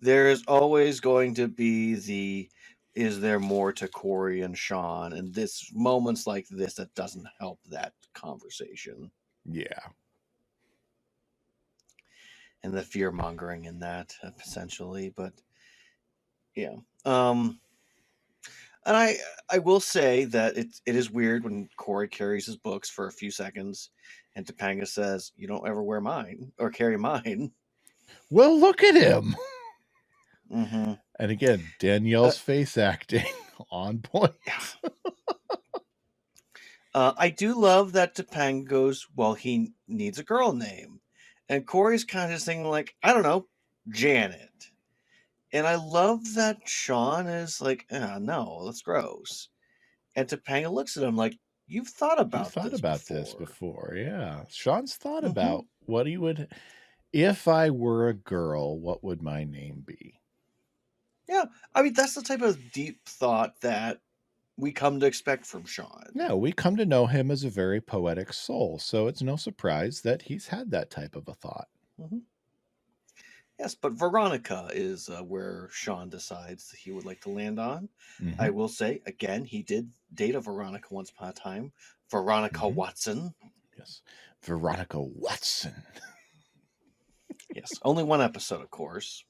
There's always going to be is there more to Cory and Shawn? And this moments like this that doesn't help that conversation. Yeah. And the fear mongering in that essentially, but yeah. And I will say that it is weird when Cory carries his books for a few seconds and Topanga says, "You don't ever wear mine or carry mine." Well, look at him. Mm-hmm. And again, Danielle's face acting on point. I do love that Topanga goes, well, he needs a girl name. And Cory's kind of saying, like, I don't know, Janet. And I love that Shawn is like, no, that's gross. And Topanga looks at him like, you've thought about This before. before. Yeah. Shawn's thought Mhm. about what he would, if I were a girl, what would my name be? Yeah. I mean, that's the type of deep thought that we come to expect from Shawn. Yeah, we come to know him as a very poetic soul, so it's no surprise that he's had that type of a thought. Mm-hmm. Yes, but Veronica is where Shawn decides he would like to land on. Mm-hmm. I will say, again, he did date a Veronica once upon a time. Veronica Watson. Yes. Veronica Watson. Yes, only one episode, of course.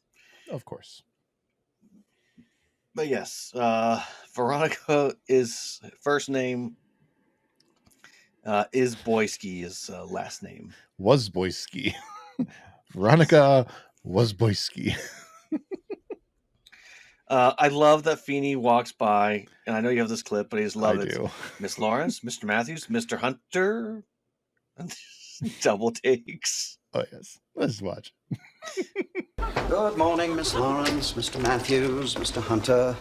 Of course. But yes, Veronica is first name, is Boyski's last name. Was Boyski. Veronica was Boyski. I love that Feeney walks by, and I know you have this clip, but I just love it. Do. Miss Lawrence, Mr. Matthews, Mr. Hunter. Double takes. Oh, yes. Let's watch. Good morning, Miss Lawrence, Mr. Matthews, Mr. Hunter.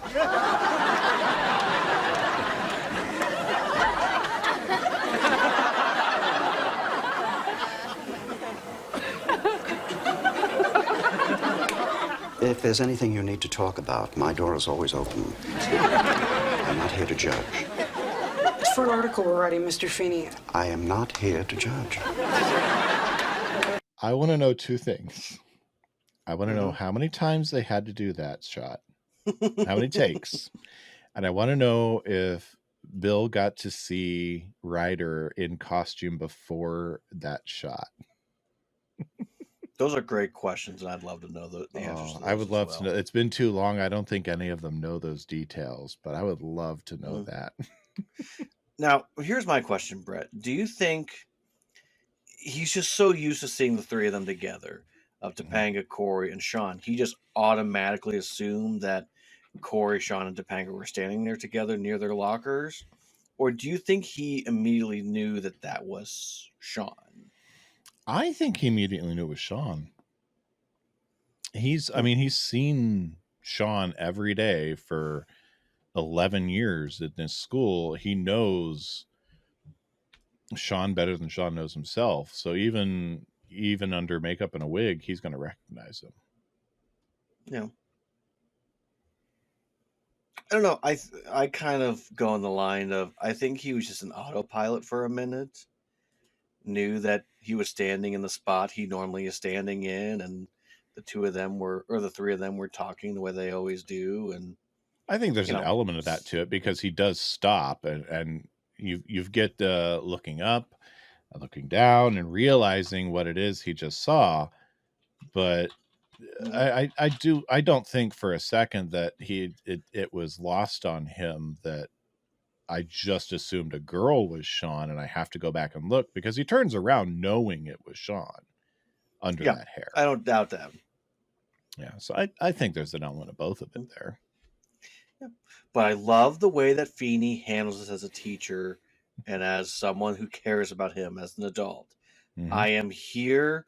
If there's anything you need to talk about, my door is always open. I'm not here to judge. It's for an article we're writing, Mr. Feeney. I am not here to judge. I want to know two things. I want to know how many times they had to do that shot, how many takes, and I want to know if Bill got to see Ryder in costume before that shot. Those are great questions, and I'd love to know the answers to those. I would love to know. It's been too long. I don't think any of them know those details, but I would love to know that. Now, here's my question, Brett. Do you think he's just so used to seeing the three of them together, of Topanga, Cory, and Shawn, he just automatically assumed that Cory, Shawn, and Topanga were standing there together near their lockers? Or do you think he immediately knew that that was Shawn? I think he immediately knew it was Shawn. He's seen Shawn every day for 11 years in this school. He knows Shawn better than Shawn knows himself. So even under makeup and a wig, he's going to recognize him. Yeah. I don't know. I kind of go on the line of I think he was just an autopilot for a minute. Knew that he was standing in the spot he normally is standing in, and the two of them were, or the three of them were talking the way they always do, and I think there's you an know, element of that to it because he does stop and you get looking up, looking down, and realizing what it is he just saw. But I don't think for a second that it was lost on him that I just assumed a girl was Shawn, and I have to go back and look because he turns around knowing it was Shawn under yeah, that hair. I don't doubt that. Yeah, so I think there's an element of both of it there. Yeah. But I love the way that Feeney handles this as a teacher and as someone who cares about him as an adult. Mm-hmm. I am here.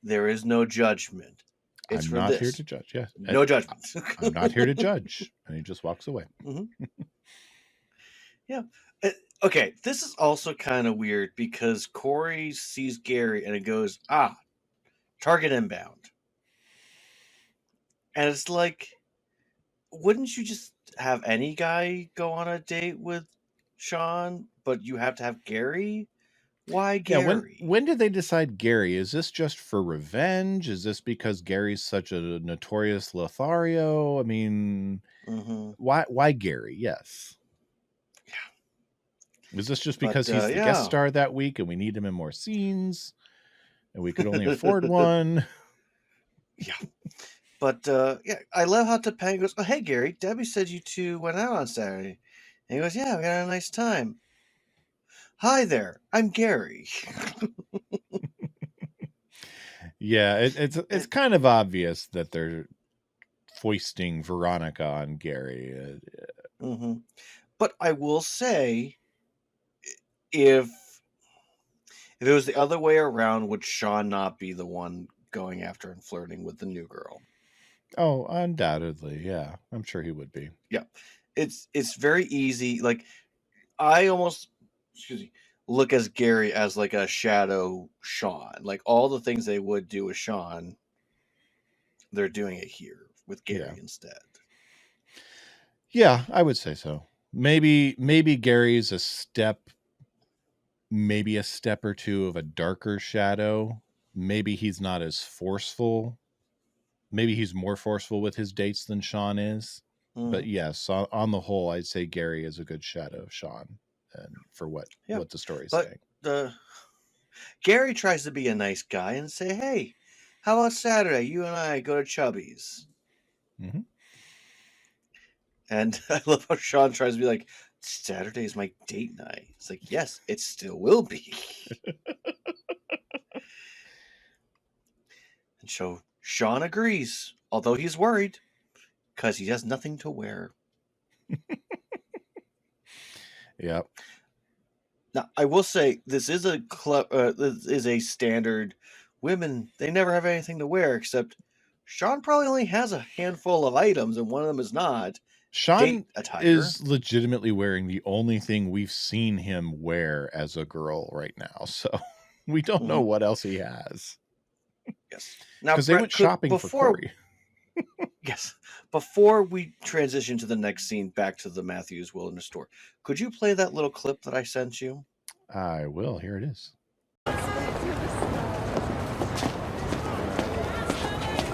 There is no judgment. It's I'm for not this. here to judge. Yeah, no judgment. I'm not here to judge, and he just walks away. Mm-hmm. Yeah. Okay, this is also kind of weird because Cory sees Gary and it goes, target inbound. And it's like, wouldn't you just have any guy go on a date with Shawn, but you have to have Gary? Why Yeah, Gary? when did they decide Gary? Is this just for revenge? Is this because Gary's such a notorious Lothario? I mean, why Gary? Yes. Yeah. Is this just because he's the guest star that week and we need him in more scenes and we could only afford one? Yeah. But yeah, I love how Topanga goes, "Oh, hey, Gary, Debbie said you two went out on Saturday." And he goes, "Yeah, we had a nice time." "Hi there, I'm Gary." Yeah, it's kind of obvious that they're foisting Veronica on Gary. But I will say, if it was the other way around, would Shawn not be the one going after and flirting with the new girl? Oh, undoubtedly, yeah. I'm sure he would be. Yeah, it's very easy. Like I almost, look as Gary as like a shadow Shawn. Like all the things they would do with Shawn, they're doing it here with Gary instead. Yeah, I would say so. Maybe Gary's maybe a step or two of a darker shadow. Maybe he's not as forceful. Maybe he's more forceful with his dates than Shawn is. But yes, on the whole, I'd say Gary is a good shadow of Shawn, and for what the story's saying. Gary tries to be a nice guy and say, "Hey, how about Saturday? You and I go to Chubby's." Mm-hmm. And I love how Shawn tries to be like, "Saturday's my date night." It's like, yes, it still will be. And so Shawn agrees, although he's worried because he has nothing to wear. Yeah. Now, I will say this is a this is a standard. Women, they never have anything to wear except Shawn probably only has a handful of items, and one of them is not Shawn date attire. is legitimately wearing the only thing we've seen him wear as a girl right now, so we don't know what else he has. Yes, now because they went shopping for Cory. Yes, before we transition to the next scene, back to the Matthews Wilderness Store, could you play that little clip that I sent you? I will. Here it is.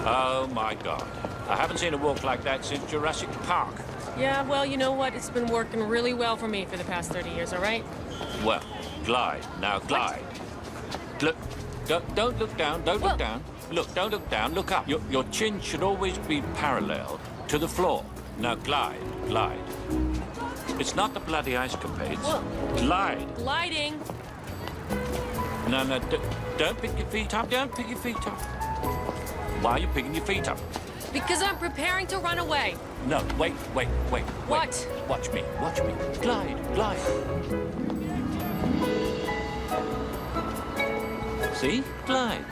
Oh my God. I haven't seen a walk like that since Jurassic Park. Yeah, well, you know what? It's been working really well for me for the past 30 years, all right? Well, glide. Now glide. Look, don't look down. Don't look down. Look, don't look down. Look up. Your chin should always be parallel to the floor. Now glide. Glide. It's not the bloody ice capades. Glide. Gliding. No, don't pick your feet up. Don't pick your feet up. Why are you picking your feet up? Because I'm preparing to run away. No, wait. What? Watch me. Glide. See? Glide.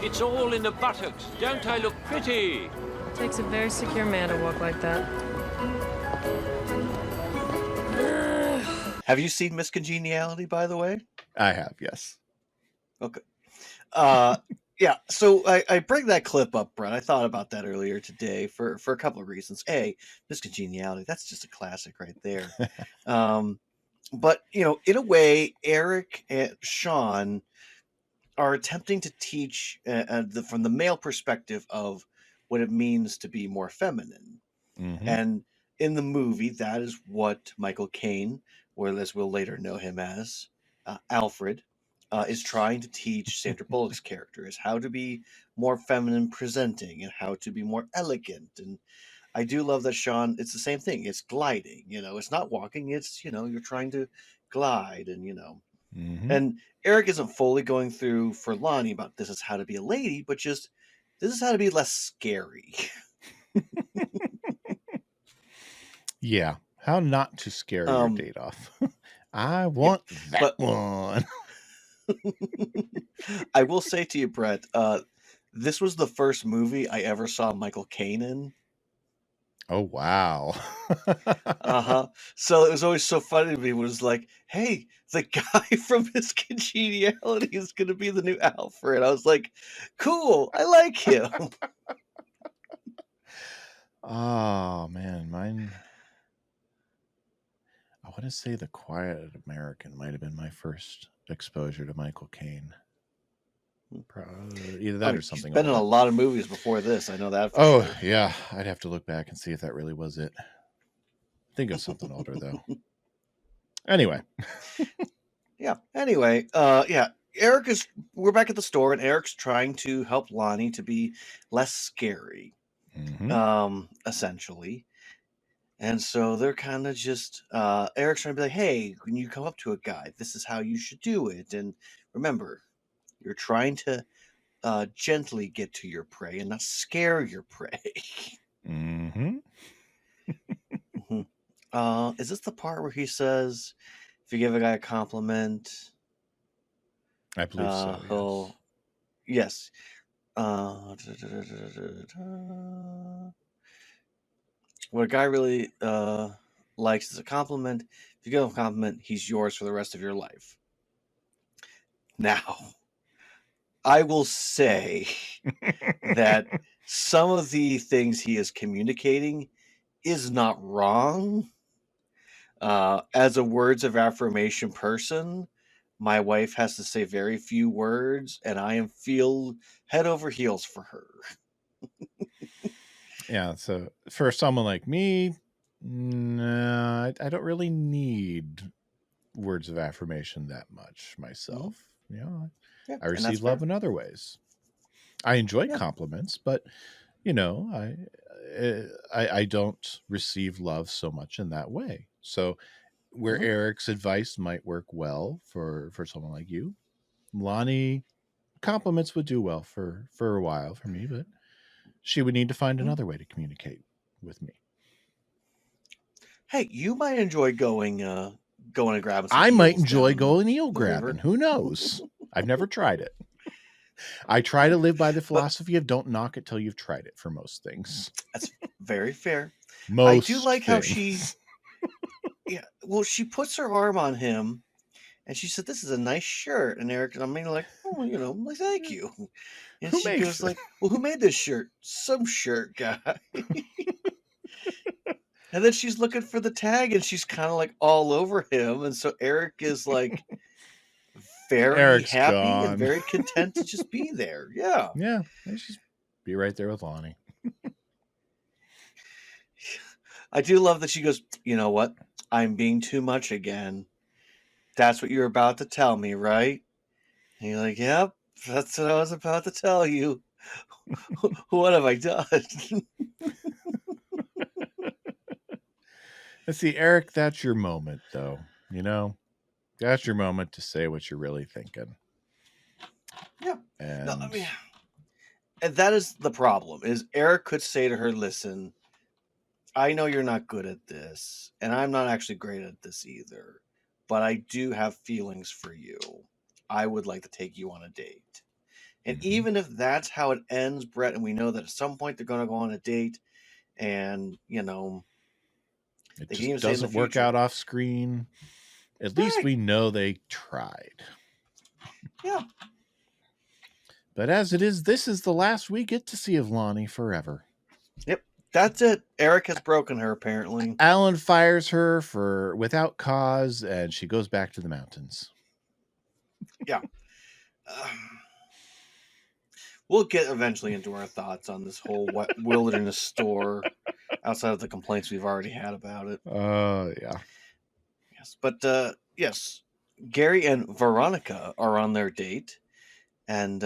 It's all in the buttocks. Don't I look pretty? It takes a very secure man to walk like that. Have you seen Miss Congeniality, by the way? I have, yes. Okay. Yeah, so I bring that clip up, Brett. I thought about that earlier today for a couple of reasons. A, Miss Congeniality, that's just a classic right there. But, in a way, Eric and Shawn are attempting to teach from the male perspective of what it means to be more feminine. Mm-hmm. And in the movie, that is what Michael Caine, or as we'll later know him as, Alfred, is trying to teach Sandra Bullock's character, is how to be more feminine presenting and how to be more elegant. And I do love that Shawn, it's the same thing. It's gliding, it's not walking. It's, you're trying to glide and. Mm-hmm. And Eric isn't fully going through for Lonnie about this is how to be a lady, but just this is how to be less scary. Yeah. How not to scare your date off. I want that one. I will say to you, Brett, this was the first movie I ever saw Michael Caine in. Oh, wow. So it was always so funny to me. It was like, hey, the guy from His Congeniality is going to be the new Alfred. I was like, cool. I like him. Oh, man. Mine. I want to say The Quiet American might have been my first exposure to Michael Caine. Either that or something. He's been in a lot of movies before this. I know that. For sure. Yeah. I'd have to look back and see if that really was it. Think of something older though. Anyway. Anyway, we're back at the store and Eric's trying to help Lonnie to be less scary. Mm-hmm. Essentially. And so they're kind of just Eric's trying to be like, hey, when you come up to a guy, this is how you should do it. And remember, you're trying to gently get to your prey and not scare your prey. Mm-hmm. Is this the part where he says, if you give a guy a compliment, I believe so. Yes. What a guy really likes is a compliment. If you give him a compliment, he's yours for the rest of your life. Now, I will say that some of the things he is communicating is not wrong. As a words of affirmation person, my wife has to say very few words, and I feel head over heels for her. Yeah, so for someone like me, no, I don't really need words of affirmation that much myself. I receive love in other ways. I enjoy compliments, but I don't receive love so much in that way. So where Eric's advice might work well for someone like you, Lonnie, compliments would do well for a while for me, but she would need to find another way to communicate with me. Hey, you might enjoy going and grabbing some I might eels enjoy down going the eel grabbing. river. Who knows? I've never tried it. I try to live by the philosophy of don't knock it till you've tried it for most things. That's very fair. I do like how she she puts her arm on him and she said, "This is a nice shirt." And Eric, like, "Oh, like, thank you." And who she goes like, "Well, who made this shirt? Some shirt guy." And then she's looking for the tag and she's kind of like all over him. And so Eric is like very Eric's happy gone. and very content to just be there. Yeah. Yeah. Just be right there with Lonnie. I do love that she goes, "You know what? I'm being too much again. That's what you're about to tell me, right?" And you're like, "Yep, that's what I was about to tell you." What have I done? Let's see, Eric, that's your moment, though. That's your moment to say what you're really thinking. Yeah. And No, I mean, and that is the problem, is Eric could say to her, "Listen, I know you're not good at this, and I'm not actually great at this either, but I do have feelings for you. I would like to take you on a date." And even if that's how it ends, Brett, and we know that at some point they're going to go on a date, and it just doesn't work out off screen, at least we know they tried. Yeah. But as it is, this is the last we get to see of Lonnie forever. Yep, that's it. Eric has broken her, apparently. Alan fires her without cause, and she goes back to the mountains. Yeah. We'll get eventually into our thoughts on this whole wilderness store outside of the complaints we've already had about it. Yeah. Yes, but yes, Gary and Veronica are on their date, and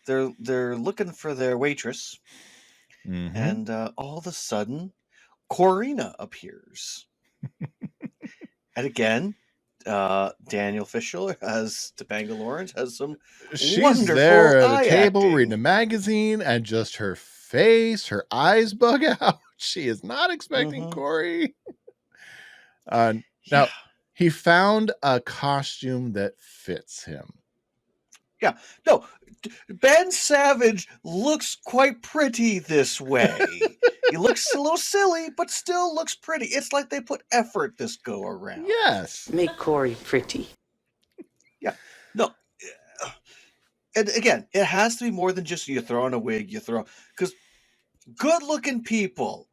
they're looking for their waitress, and all of a sudden, Corina appears, and again, Daniel Fishel as Topanga Lawrence has some She's wonderful there at eye a table acting. reading a magazine, and just her face, her eyes bug out. She is not expecting Cory. Now, he found a costume that fits him. Yeah, no, Ben Savage looks quite pretty this way. He looks a little silly, but still looks pretty. It's like they put effort this go around. Yes. Make Cory pretty. Yeah, no. And again, it has to be more than just you throw on a wig, because good-looking people,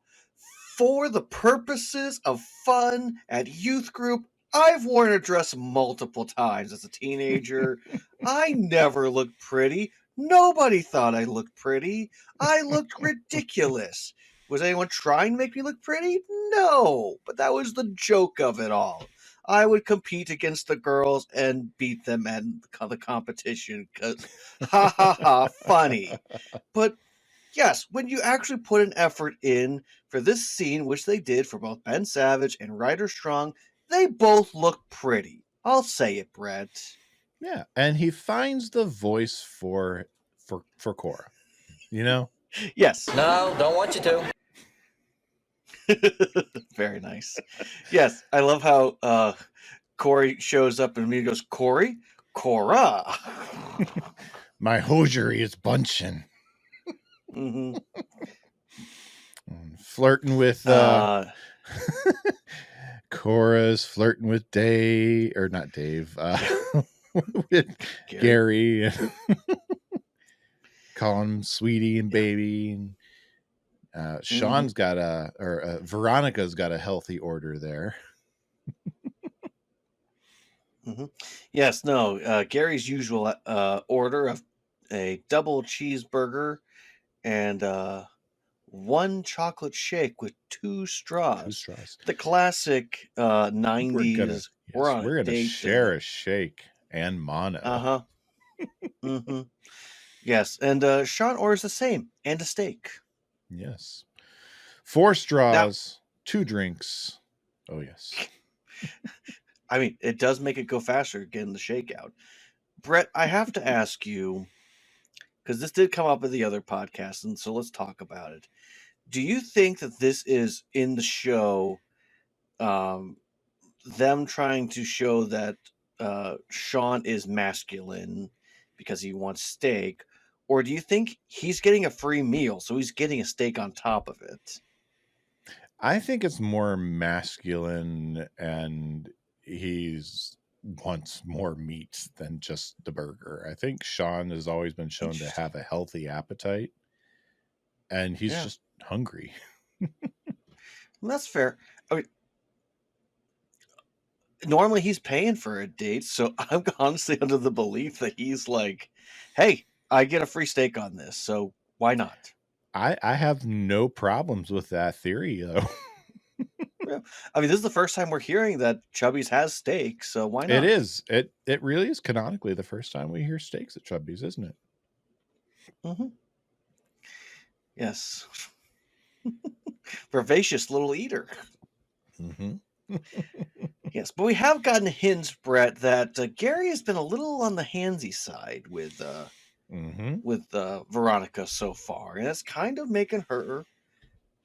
for the purposes of fun at youth group, I've worn a dress multiple times as a teenager. I never looked pretty. Nobody thought I looked pretty. I looked ridiculous. Was anyone trying to make me look pretty? No, but that was the joke of it all. I would compete against the girls and beat them at the competition because, ha ha ha, funny. But yes, when you actually put an effort in for this scene, which they did for both Ben Savage and Ryder Strong, they both look pretty. I'll say it, Brett. Yeah, and he finds the voice for Cora. You know? Yes. No, don't want you to. Very nice. Yes, I love how Cory shows up and he goes, Cory? Cora. My hosiery is bunching. Flirting with Cora's flirting with Dave, or not Dave, with Gary. Calling him sweetie and baby. And Shawn's got Veronica's got a healthy order there. Yes, no, Gary's usual order of a double cheeseburger and one chocolate shake with 2 straws. The classic 90s. We're gonna share a shake and mono. Yes, and Shawn orders the same and a steak. Yes. 4 straws, 2 drinks. Oh yes. I mean, it does make it go faster getting the shake out. Brett, I have to ask you, because this did come up in the other podcast, and so let's talk about it. Do you think that this is in the show them trying to show that Shawn is masculine because he wants steak, or do you think he's getting a free meal, so he's getting a steak on top of it? I think it's more masculine, and he's wants more meat than just the burger. I think Shawn has always been shown to have a healthy appetite, and he's just hungry. That's fair. I mean, normally he's paying for a date, so I'm honestly under the belief that he's like, hey, I get a free steak on this, so why not? I have no problems with that theory, though. Yeah. I mean, this is the first time we're hearing that Chubby's has steak, so why not? It is. It really is canonically the first time we hear steaks at Chubby's, isn't it? Yes. Vivacious little eater. Yes, but we have gotten hints, Brett, that Gary has been a little on the handsy side with Veronica so far, and it's kind of making her,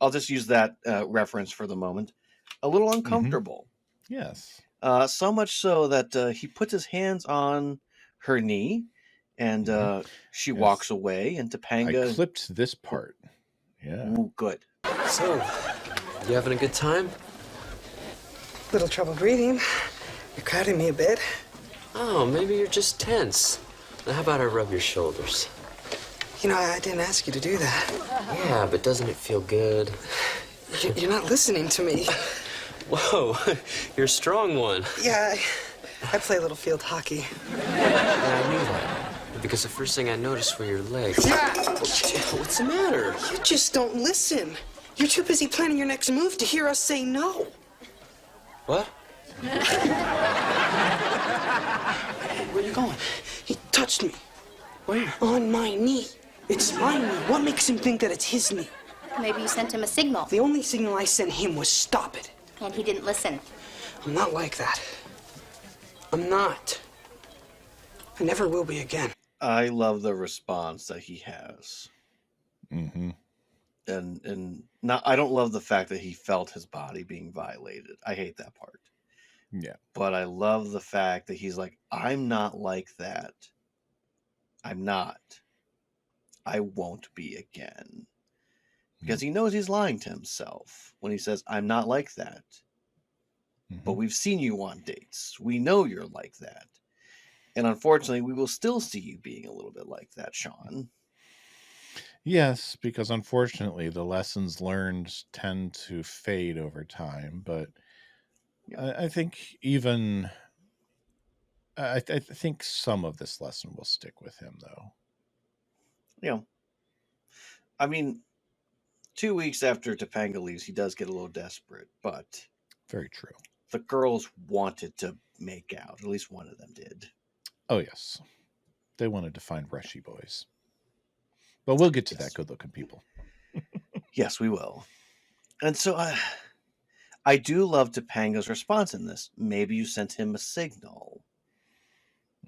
I'll just use that reference for the moment, a little uncomfortable. Yes. So much so that he puts his hands on her knee, and she walks away, and Topanga... I clipped this part. Yeah. Ooh, good. So, you having a good time? Little trouble breathing. You're crowding me a bit. Oh, maybe you're just tense. Now, how about I rub your shoulders? You know, I didn't ask you to do that. Yeah, but doesn't it feel good? You're not listening to me. Whoa, you're a strong one. Yeah, I play a little field hockey. Yeah, I knew that. Because the first thing I noticed were your legs. Yeah! What's the matter? You just don't listen. You're too busy planning your next move to hear us say no. What? Where are you going? He touched me. Where? On my knee. It's my knee. What makes him think that it's his knee? Maybe you sent him a signal. The only signal I sent him was stop it. And he didn't listen. I'm not like that. I'm not. I never will be again. I love the response that he has. Mm-hmm. And not, I don't love the fact that he felt his body being violated. I hate that part. Yeah. But I love the fact that he's like, I'm not like that. I'm not. I won't be again. Because he knows he's lying to himself when he says, I'm not like that. But we've seen you on dates. We know you're like that. And unfortunately, we will still see you being a little bit like that, Shawn. Yes, because unfortunately the lessons learned tend to fade over time. But I think even I think some of this lesson will stick with him, though. Yeah. I mean, 2 weeks after Topanga leaves, he does get a little desperate, but very true. The girls wanted to make out. At least one of them did. Oh, yes. They wanted to find Rushy boys. But we'll get to that, good-looking people. Yes, we will. And so I do love Topanga's response in this. Maybe you sent him a signal.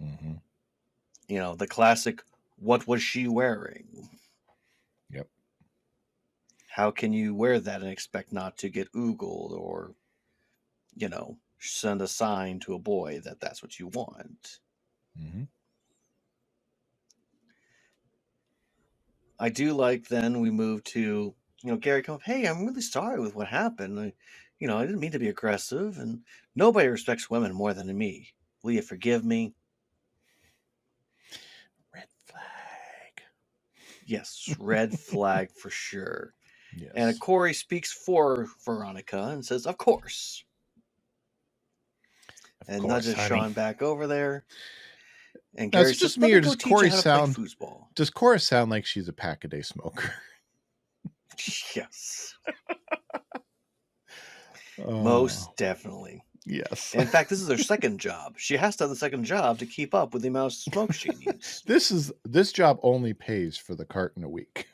Mm-hmm. You know, the classic, what was she wearing? Yep. How can you wear that and expect not to get oogled or, you know, send a sign to a boy that that's what you want? Mm-hmm. I do like then we move to, you know, Gary come up, hey, I'm really sorry with what happened. I didn't mean to be aggressive, and nobody respects women more than me. Will you forgive me? Red flag. Yes, red flag for sure. Yes. And Cory speaks for Veronica and says, of course. And nudges Shawn back over there. And Now, Gary is it just says, me, or does Cory sound? Does Cory sound like she's a pack-a-day smoker? Yes. Most definitely. Yes. In fact, this is her second job. She has to have the second job to keep up with the amount of smoke she needs. This job only pays for the carton a week.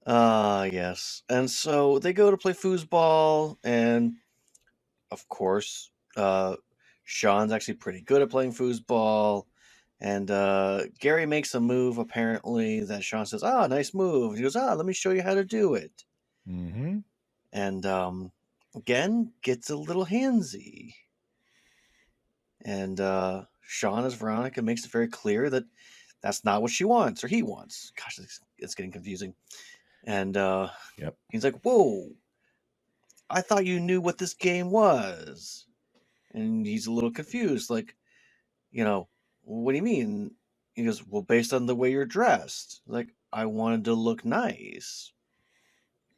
Yes. And so they go to play foosball, and of course, Shawn's actually pretty good at playing foosball. And Gary makes a move, apparently, that Shawn says, nice move. And he goes, let me show you how to do it. Mm-hmm. And again, gets a little handsy. And Shawn, as Veronica, makes it very clear that that's not what she wants or he wants. Gosh, it's getting confusing. And he's like, whoa, I thought you knew what this game was. And he's a little confused, like, what do you mean? He goes, well, based on the way you're dressed. Like, I wanted to look nice.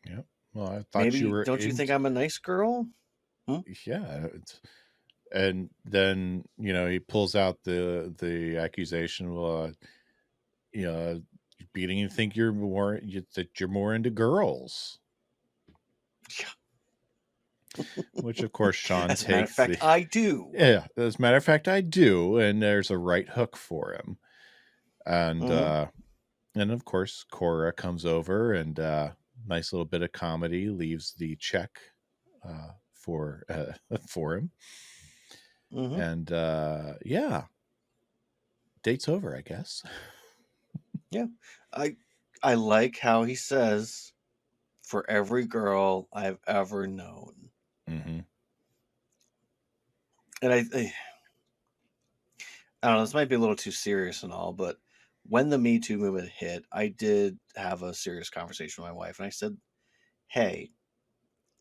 Yep. Well, I thought you were. Don't you think I'm a nice girl? Yeah. And then he pulls out the accusation. Well, beating you think you're more into girls. Yeah. Which of course Shawn takes. As a matter of fact, I do. Yeah, as a matter of fact, I do, and there's a right hook for him, and of course Cora comes over, and nice little bit of comedy, leaves the check for him, and date's over, I guess. Yeah, I like how he says, "For every girl I've ever known." Mm-hmm. And I don't know, this might be a little too serious and all, but when the Me Too movement hit, I did have a serious conversation with my wife, and I said, hey,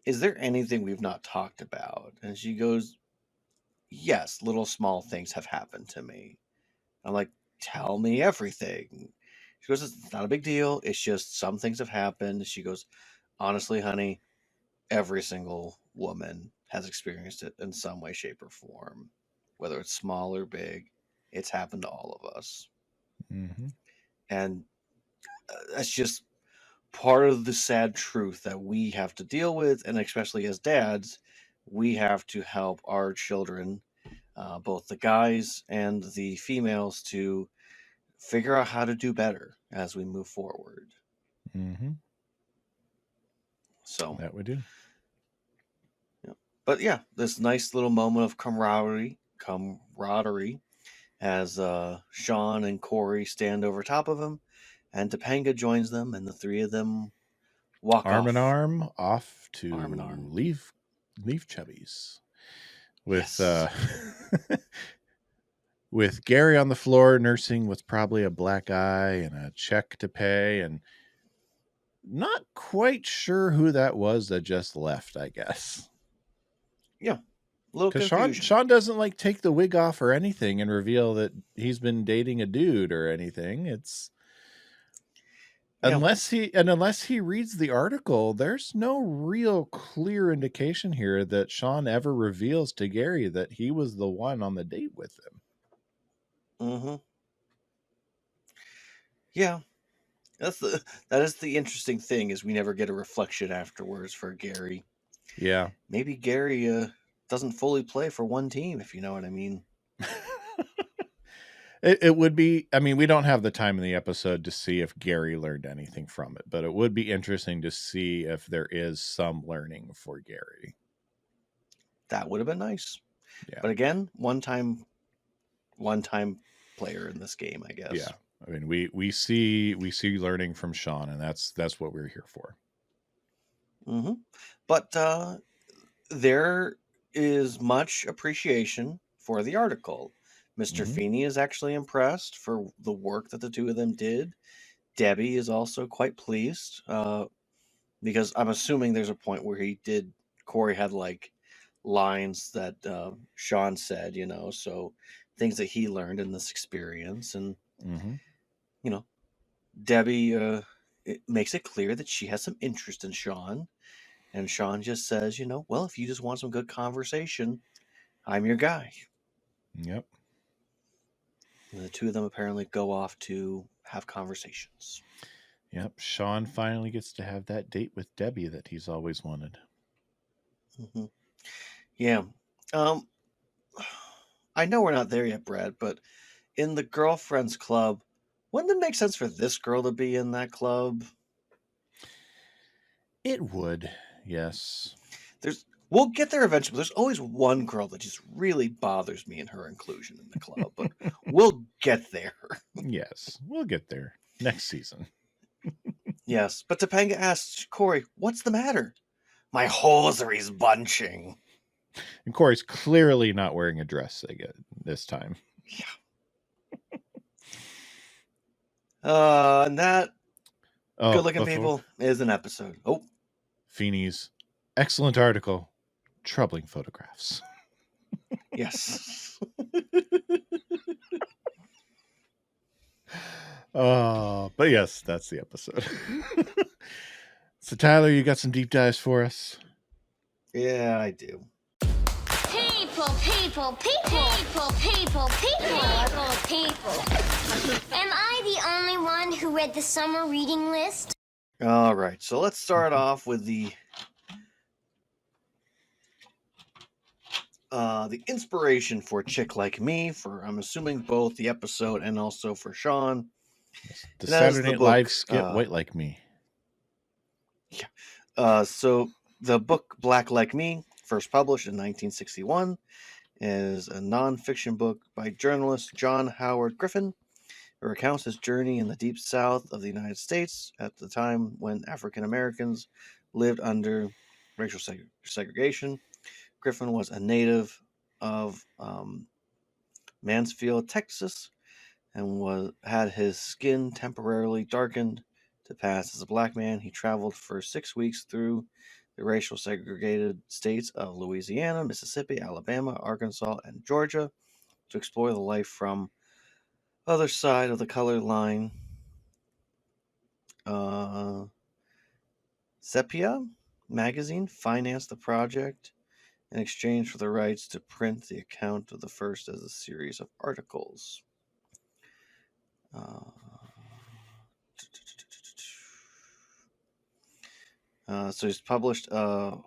is there anything we've not talked about? And she goes, yes, little small things have happened to me. I'm like, tell me everything. She goes, it's not a big deal. It's just some things have happened. She goes, honestly, honey, every single woman has experienced it in some way, shape, or form, whether it's small or big. It's happened to all of us. Mm-hmm. And that's just part of the sad truth that we have to deal with. And especially as dads, we have to help our children, both the guys and the females, to figure out how to do better as we move forward. Mm-hmm. So, That we do. yeah. But yeah, this nice little moment of camaraderie as Shawn and Cory stand over top of him, and Topanga joins them, and the three of them walk Arm in off arm off arm in to arm. leave Chubby's with Yes. with Gary on the floor nursing with probably a black eye and a check to pay, and not quite sure who that was that just left, I guess. Yeah. A little Because confusion. Shawn doesn't like take the wig off or anything and reveal that he's been dating a dude or anything. It's unless he reads the article, there's no real clear indication here that Shawn ever reveals to Gary that he was the one on the date with him. Mm-hmm. Yeah. That is the interesting thing, is we never get a reflection afterwards for Gary. Yeah. Maybe Gary doesn't fully play for one team, if you know what I mean. It would be, I mean, we don't have the time in the episode to see if Gary learned anything from it, but it would be interesting to see if there is some learning for Gary. That would have been nice. Yeah. But again, one time player in this game, I guess. Yeah. I mean, we see learning from Shawn, and that's what we're here for. Mm-hmm. But there is much appreciation for the article. Mr. Feeney is actually impressed for the work that the two of them did. Debbie is also quite pleased, because I'm assuming there's a point where Cory had like lines that Shawn said, so things that he learned in this experience. And, Debbie it makes it clear that she has some interest in Shawn. And Shawn just says, well, if you just want some good conversation, I'm your guy. Yep. And the two of them apparently go off to have conversations. Yep. Shawn finally gets to have that date with Debbie that he's always wanted. Mm-hmm. Yeah. I know we're not there yet, Brad, but in the girlfriends club, wouldn't it make sense for this girl to be in that club? It would, yes. We'll get there eventually. There's always one girl that just really bothers me in her inclusion in the club, but we'll get there. Yes, we'll get there next season. Yes, but Topanga asks Cory, "What's the matter?" "My hosiery's bunching." And Cory's clearly not wearing a dress again this time. Yeah. And that good-looking people is an episode. Oh. Feeney's excellent article, troubling photographs. Yes. But yes, that's the episode. So Tyler, you got some deep dives for us? Yeah, I do. People. Am I the only one who read the summer reading list? All right, so let's start off with the inspiration for Chick Like Me, for I'm assuming both the episode and also for Shawn. The Saturday Night Live skit White Like Me. Yeah. So the book Black Like Me, first published in 1961, is a nonfiction book by journalist John Howard Griffin. It recounts his journey in the deep south of the United States at the time when African Americans lived under racial segregation. Griffin was a native of Mansfield, Texas, and had his skin temporarily darkened to pass as a black man. He traveled for 6 weeks through the racial segregated states of Louisiana, Mississippi, Alabama, Arkansas, and Georgia to explore the life from other side of the color line. Sepia magazine financed the project in exchange for the rights to print the account of the first as a series of articles. So he's published a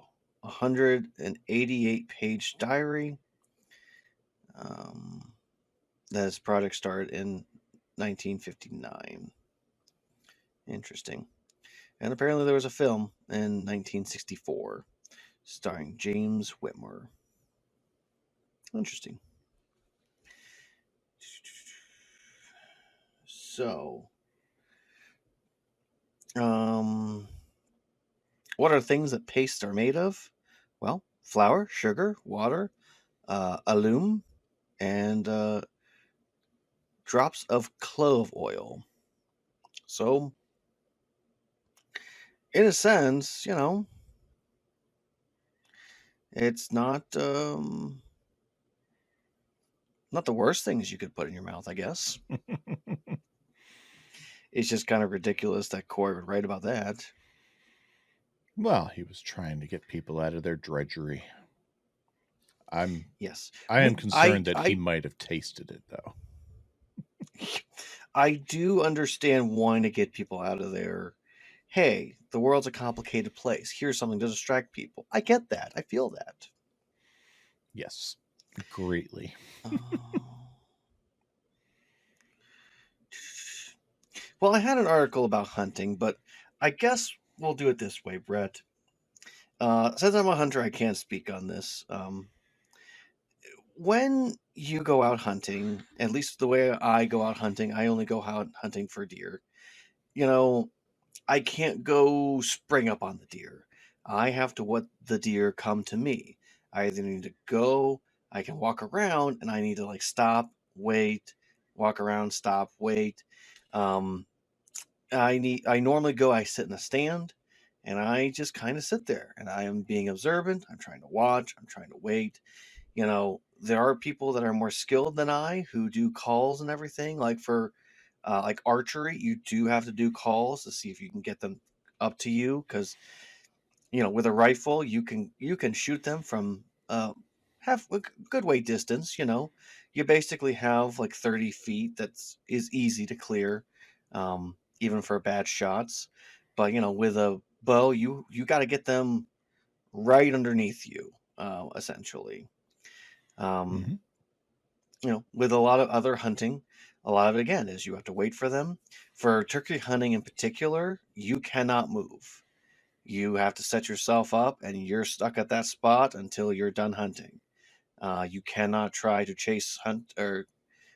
188-page diary. That his project started in 1959. Interesting. And apparently there was a film in 1964 starring James Whitmore. Interesting. So, what are things that pastes are made of? Well, flour, sugar, water, alum, and drops of clove oil. So, in a sense, it's not the worst things you could put in your mouth, I guess. It's just kind of ridiculous that Cory would write about that. Well, he was trying to get people out of their drudgery. Yes. I am concerned that he might have tasted it, though. I do understand wanting to get people out of there. Hey, the world's a complicated place. Here's something to distract people. I get that. I feel that. Yes, greatly. Well, I had an article about hunting, but I guess we'll do it this way, Brett. Since I'm a hunter, I can't speak on this. When you go out hunting, at least the way I go out hunting, I only go out hunting for deer. I can't go spring up on the deer. I have to let the deer come to me. I either need to go, I can walk around, and I need to stop, wait, walk around, stop, wait. I normally go, I sit in a stand, and I just kind of sit there, and I am being observant. I'm trying to watch. I'm trying to wait. There are people that are more skilled than I who do calls and everything. Like for like archery, you do have to do calls to see if you can get them up to you, because with a rifle you can shoot them from half a good way distance. You basically have like 30 feet is easy to clear, even for bad shots. But with a bow, you got to get them right underneath you, essentially. With a lot of other hunting, a lot of it again is you have to wait for them. For turkey hunting in particular, you cannot move. You have to set yourself up and you're stuck at that spot until you're done hunting. You cannot try to chase hunt, or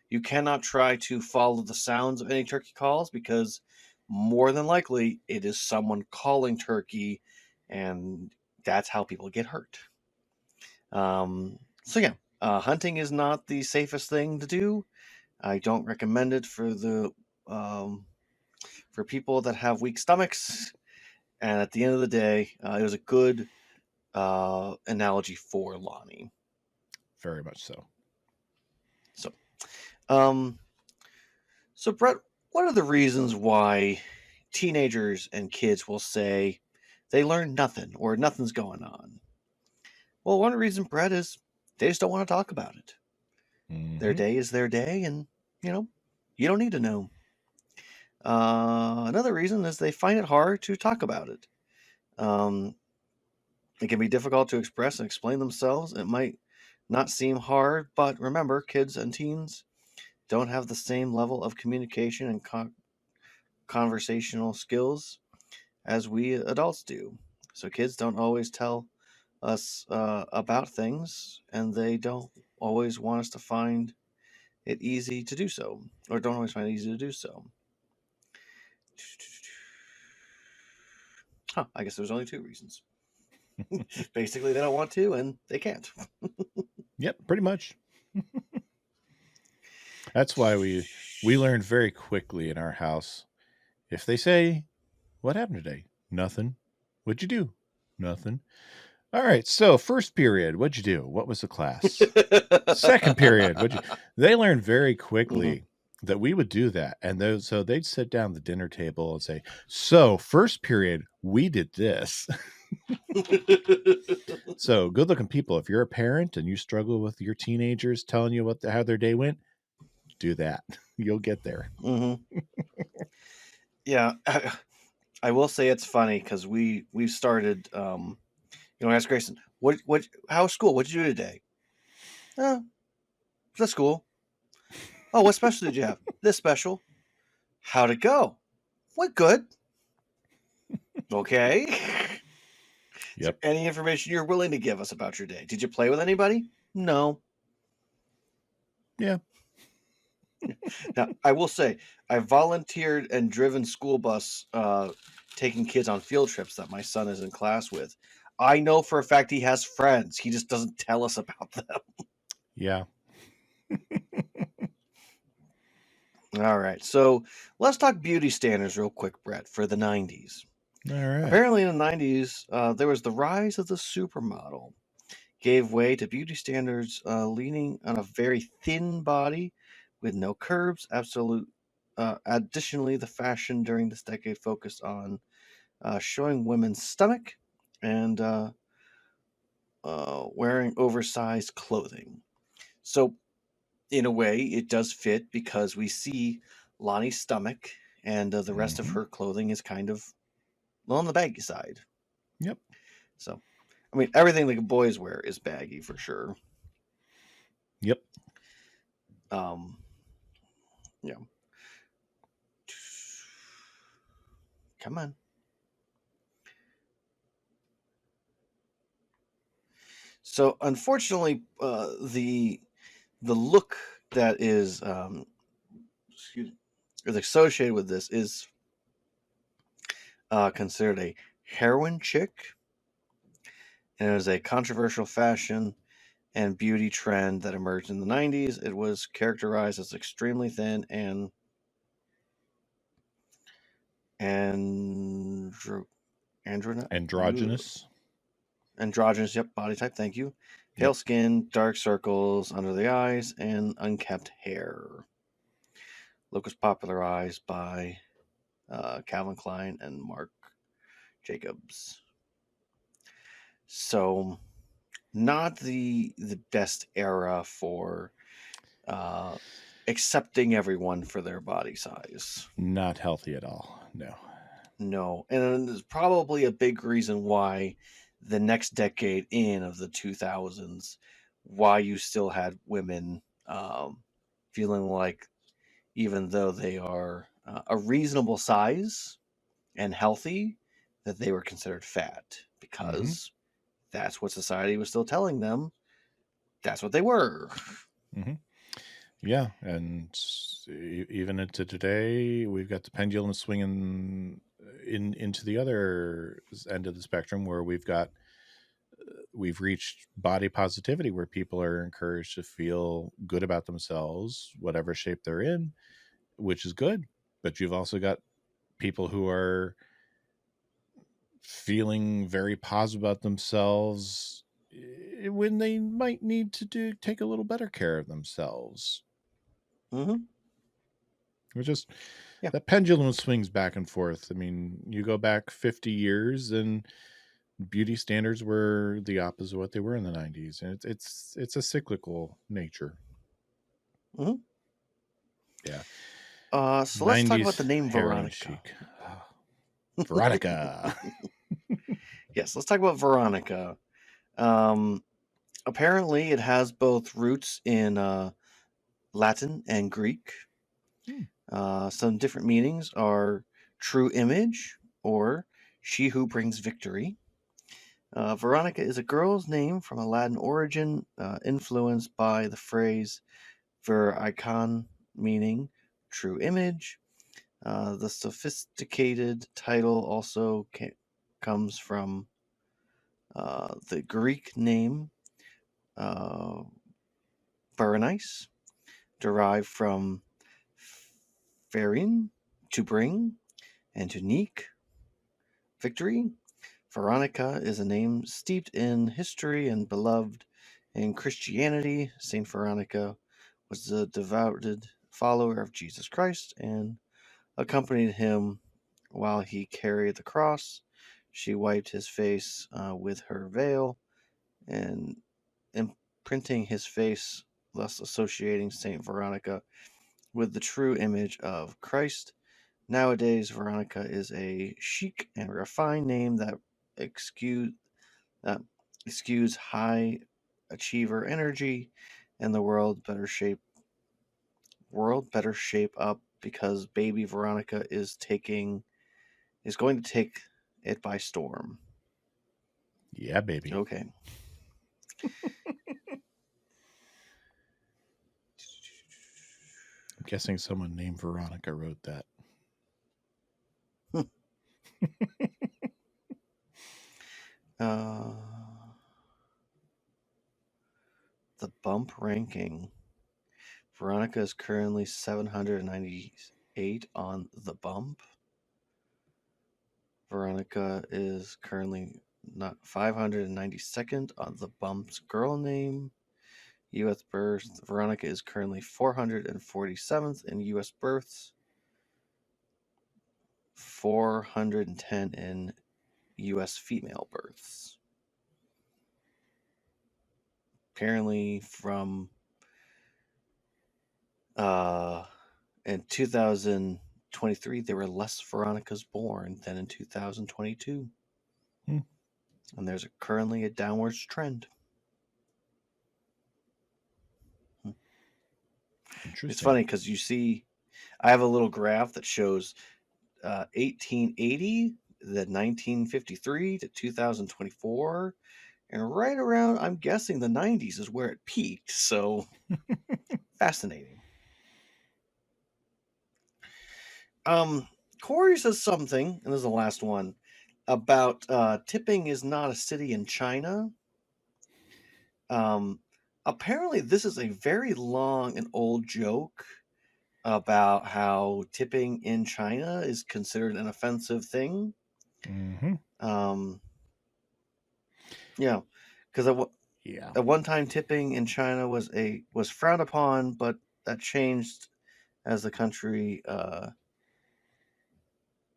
you cannot try to follow the sounds of any turkey calls, because more than likely it is someone calling turkey, and that's how people get hurt. So yeah, hunting is not the safest thing to do. I don't recommend it for people that have weak stomachs. And at the end of the day, it was a good analogy for Lonnie. Very much so. So Brett, what are the reasons why teenagers and kids will say they learn nothing or nothing's going on? Well, one reason, Brett, is they just don't want to talk about it. Their day is their day, and you don't need to know. Another reason is they find it hard to talk about it. It can be difficult to express and explain themselves. It might not seem hard, but remember, kids and teens don't have the same level of communication and conversational skills as we adults do. So kids don't always tell us about things, and they don't always want us to find it easy to do so, or don't always find it easy to do so. I guess there's only two reasons. Basically, they don't want to, and they can't. Yep, pretty much. That's why we learned very quickly in our house. If they say, "What happened today?" Nothing. What'd you do? Nothing. All right. So first period, what'd you do? What was the class? Second period, they learned very quickly that we would do that. And so they'd sit down at the dinner table and say, so first period, we did this. So good looking people, if you're a parent and you struggle with your teenagers telling you how their day went, do that. You'll get there. Yeah. I will say it's funny because we've started, ask Grayson, how's school? What'd you do today? The school. Oh, what special did you have? This special. How'd it go? What good? Okay. Is there any information you're willing to give us about your day? Did you play with anybody? No. Yeah. Now, I will say, I volunteered and driven school bus taking kids on field trips that my son is in class with. I know for a fact he has friends. He just doesn't tell us about them. Yeah. All right. So let's talk beauty standards real quick, Brett, for the 90s. All right. Apparently in the 90s, there was the rise of the supermodel. Gave way to beauty standards leaning on a very thin body with no curves. Additionally, the fashion during this decade focused on showing women's stomach and wearing oversized clothing. So, in a way, it does fit because we see Lonnie's stomach and the rest of her clothing is kind of on the baggy side. Yep. So, I mean, everything the boys wear is baggy for sure. Yep. Yeah. Come on. So, unfortunately, the look that is associated with this is considered a heroin chick, and it was a controversial fashion and beauty trend that emerged in the 90s. It was characterized as extremely thin and androgynous. Androgynous, yep, body type, thank you. Pale skin, dark circles under the eyes, and unkempt hair. Look was popularized by Calvin Klein and Marc Jacobs. So, not the best era for accepting everyone for their body size. Not healthy at all. No. No, and there's probably a big reason why the next decade in of the 2000s, why you still had women feeling like even though they are a reasonable size and healthy, that they were considered fat because that's what society was still telling them. That's what they were. Yeah, and even into today, we've got the pendulum swinging into the other end of the spectrum, where we've reached body positivity, where people are encouraged to feel good about themselves, whatever shape they're in, which is good. But you've also got people who are feeling very positive about themselves when they might need to take a little better care of themselves. It's just that pendulum swings back and forth. I mean, you go back 50 years and beauty standards were the opposite of what they were in the 90s, and it's a cyclical nature. Yeah. So let's talk about the name Veronica. Chic. Veronica. Yes, let's talk about Veronica. Apparently, it has both roots in Latin and Greek. Some different meanings are true image or she who brings victory. Veronica is a girl's name from a Latin origin, influenced by the phrase ver icon, meaning true image. The sophisticated title also comes from the Greek name Berenice, derived from Pherin, to bring, and to Neek, victory. Veronica is a name steeped in history and beloved in Christianity. Saint Veronica was a devoted follower of Jesus Christ and accompanied him while he carried the cross. She wiped his face with her veil and imprinting his face, thus associating Saint Veronica with the true image of Christ. Nowadays, Veronica is a chic and refined name that excuse, uh, exudes high achiever energy, and the world better shape up because baby Veronica is going to take it by storm. Yeah, baby. Okay. I'm guessing someone named Veronica wrote that. Uh, the bump ranking. Veronica is currently 798 on the bump. Veronica is currently not 592nd on the bump's girl name. U.S. births. Veronica is currently 447th in U.S. births, 410 in U.S. female births. Apparently, from in 2023, there were less Veronicas born than in 2022. And there's currently a downwards trend. Interesting. It's funny because you see, I have a little graph that shows 1880, the 1953 to 2024, and right around, I'm guessing the 90s is where it peaked. So fascinating. Cory says something, and this is the last one, about tipping is not a city in China. Apparently, this is a very long and old joke about how tipping in China is considered an offensive thing. Yeah, because at one time tipping in China was frowned upon, but that changed as the country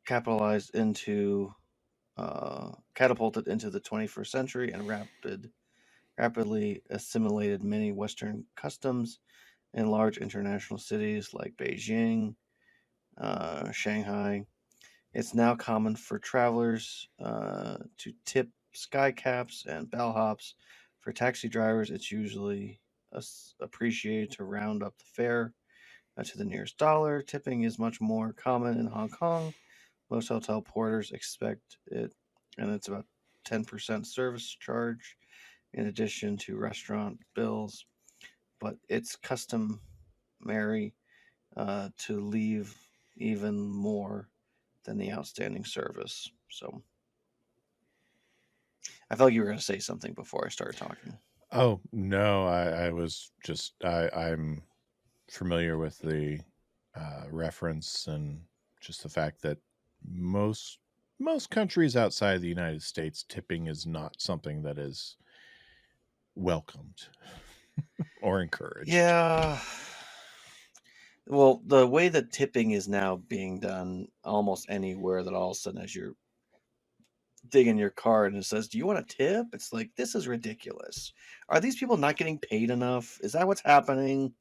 catapulted into the 21st century and rapidly assimilated many Western customs in large international cities like Beijing, Shanghai. It's now common for travelers to tip sky caps and bellhops. For taxi drivers, it's usually appreciated to round up the fare to the nearest dollar. Tipping is much more common in Hong Kong. Most hotel porters expect it, and it's about 10% service charge in addition to restaurant bills. But it's customary to leave even more than the outstanding service. So I felt like you were going to say something before I started talking. Oh no, I was just I'm familiar with the reference and just the fact that most countries outside the United States, tipping is not something that is welcomed or encouraged. Yeah. Well, the way that tipping is now being done almost anywhere, that all of a sudden as you're digging your card and it says, "Do you want a tip?" It's like, this is ridiculous. Are these people not getting paid enough? Is that what's happening?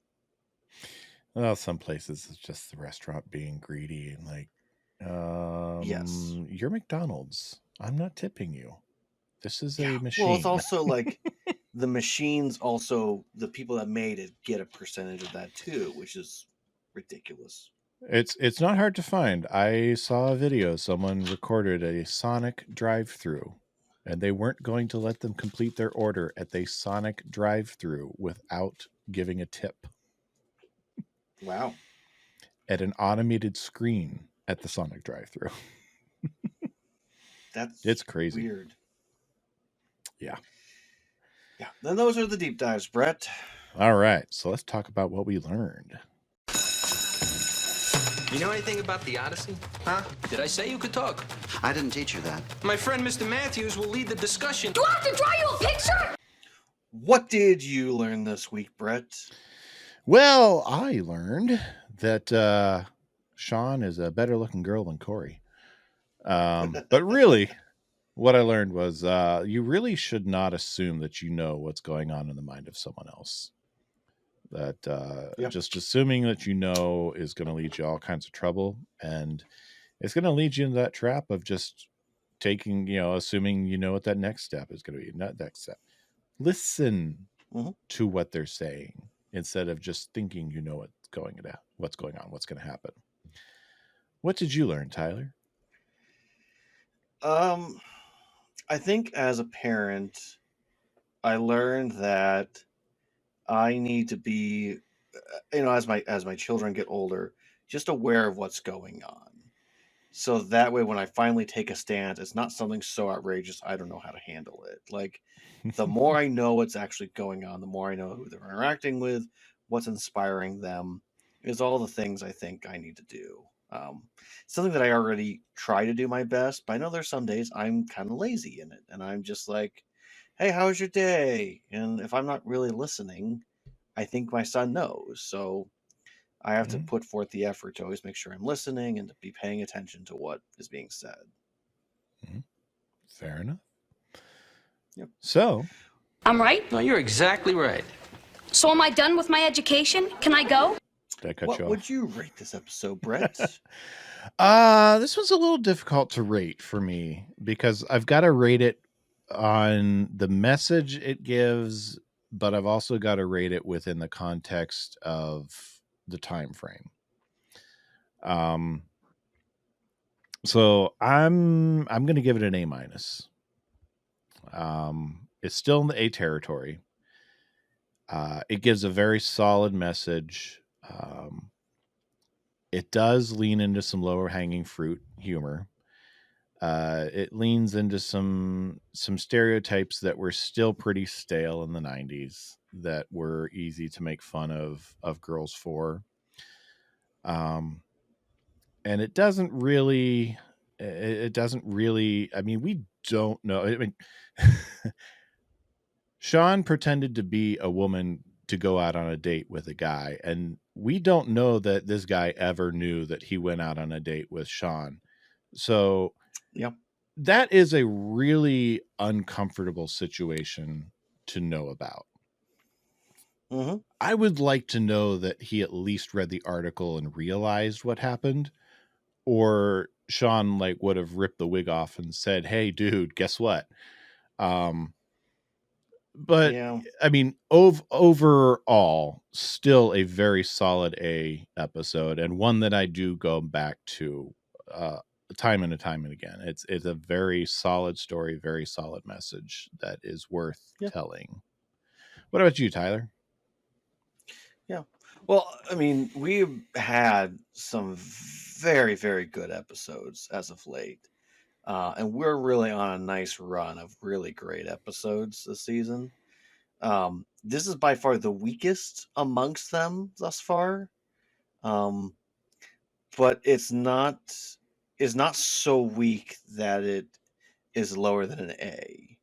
Well, some places it's just the restaurant being greedy and like, Yes. you're McDonald's. I'm not tipping you. This is a machine. Well, it's also like the machines, also the people that made it get a percentage of that too, which is ridiculous. It's not hard to find. I saw a video. Someone recorded a Sonic drive-through, and they weren't going to let them complete their order at the Sonic drive-through without giving a tip. Wow. At an automated screen at the Sonic drive-through. It's crazy. Weird. Yeah. Yeah. Then those are the deep dives, Brett. All right. So let's talk about what we learned. You know anything about the Odyssey? Huh? Did I say you could talk? I didn't teach you that. My friend Mr. Matthews will lead the discussion. Do I have to draw you a picture? What did you learn this week, Brett? Well, I learned that Shawn is a better looking girl than Cory. But really, what I learned was you really should not assume that you know what's going on in the mind of someone else. That just assuming that you know is going to lead you all kinds of trouble, and it's going to lead you into that trap of just taking, assuming you know what that next step is going to be. Not next step. Listen to what they're saying instead of just thinking you know what's going on, what's going to happen. What did you learn, Tyler? I think as a parent, I learned that I need to be, as my children get older, just aware of what's going on. So that way, when I finally take a stance, it's not something so outrageous I don't know how to handle it. Like, the more I know what's actually going on, the more I know who they're interacting with, what's inspiring them, is all the things I think I need to do. Something that I already try to do my best, but I know there's some days I'm kind of lazy in it, and I'm just like, "Hey, how was your day?" And if I'm not really listening, I think my son knows. So I have to put forth the effort to always make sure I'm listening and to be paying attention to what is being said. Fair enough. Yep. So, I'm right? No, you're exactly right. So am I done with my education? Can I go? did I cut What you off? would you rate this episode, Brett? This was a little difficult to rate for me because I've got to rate it on the message it gives, but I've also got to rate it within the context of the time frame. So I'm going to give it an A minus. It's still in the A territory. It gives a very solid message. It does lean into some lower hanging fruit humor. It leans into some stereotypes that were still pretty stale in the 90s that were easy to make fun of girls for. And it doesn't really, I mean, we don't know. I mean, Shawn pretended to be a woman to go out on a date with a guy, and we don't know that this guy ever knew that he went out on a date with Shawn. So that is a really uncomfortable situation to know about. I would like to know that he at least read the article and realized what happened, or Shawn would have ripped the wig off and said, "Hey, dude, guess what?" But I mean, overall, still a very solid A episode, and one that I do go back to time and time and again. It's a very solid story, very solid message that is worth telling. What about you, Tyler? Yeah. Well, I mean, we've had some very, very good episodes as of late. And we're really on a nice run of really great episodes this season. This is by far the weakest amongst them thus far. But it's not so weak that it is lower than an A.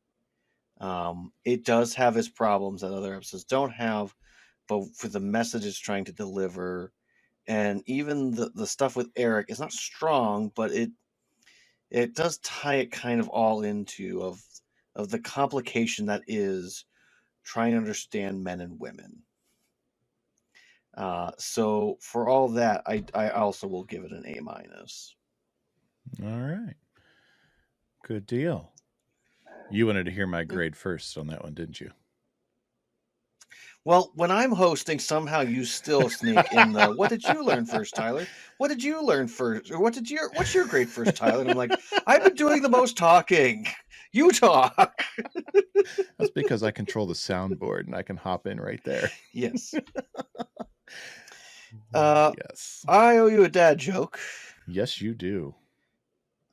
It does have its problems that other episodes don't have, but for the message it's trying to deliver, and even the stuff with Eric is not strong, but it does tie it kind of all into of the complication that is trying to understand men and women. So for all that, I also will give it an A minus. All right. Good deal. You wanted to hear my grade first on that one, didn't you? Well, when I'm hosting, somehow you still sneak in the "What did you learn first, Tyler? What did you learn first? Or what's your grade first, Tyler?" And I'm like, I've been doing the most talking. You talk. That's because I control the soundboard and I can hop in right there. Yes. Yes. I owe you a dad joke. Yes, you do.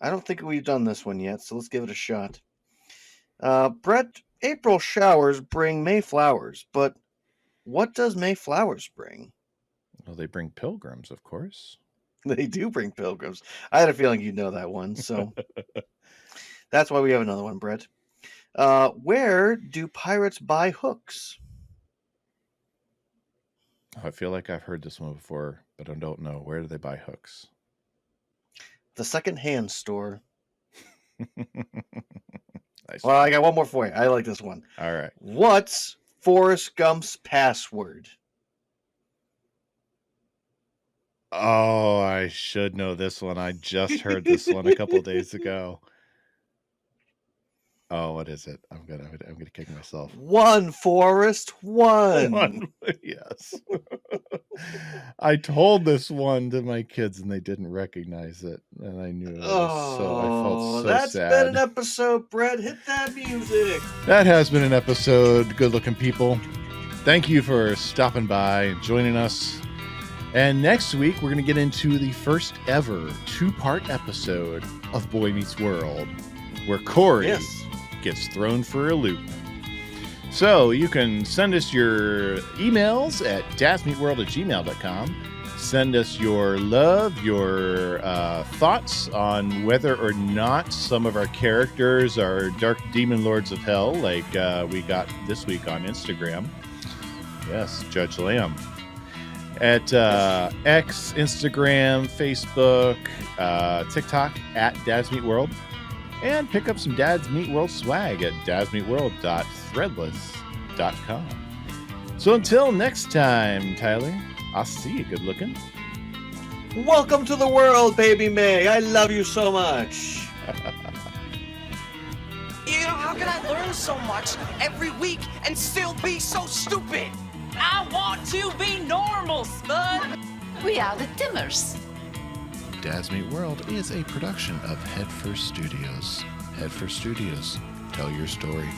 I don't think we've done this one yet, so let's give it a shot. Brett, April showers bring May flowers, but what does May flowers bring? Well, they bring pilgrims, of course. They do bring pilgrims. I had a feeling you'd know that one, so that's why we have another one, Brett. Where do pirates buy hooks? I feel like I've heard this one before, but I don't know. Where do they buy hooks? The second-hand store. Nice. Well, I got one more for you. I like this one. All right. What's Forrest Gump's password? Oh, I should know this one. I just heard this one a couple days ago. Oh, what is it? I'm gonna kick myself. One, Forrest, one. One. Yes. I told this one to my kids and they didn't recognize it, and I knew it. So I felt so that's sad. been an episode, Brett. Hit that music. That has been an episode, good looking people. Thank you for stopping by and joining us. And next week, we're going to get into the first ever 2-part episode of Boy Meets World, where Cory gets thrown for a loop. So you can send us your emails at dadsmeetworld@gmail.com. Send us your love, your thoughts on whether or not some of our characters are dark demon lords of hell, like we got this week on Instagram. Yes, Judge Lamb. At X, Instagram, Facebook, TikTok, at Dads Meet World. And pick up some Dads Meet World swag at dadsmeetworld.threadless.com. So until next time, Tyler, I'll see you good looking. Welcome to the world, baby May. I love you so much. You know, how can I learn so much every week and still be so stupid? I want to be normal, Spud. We are the Dimmers. Dads Meet World is a production of Headfirst Studios. Headfirst Studios. Tell your story.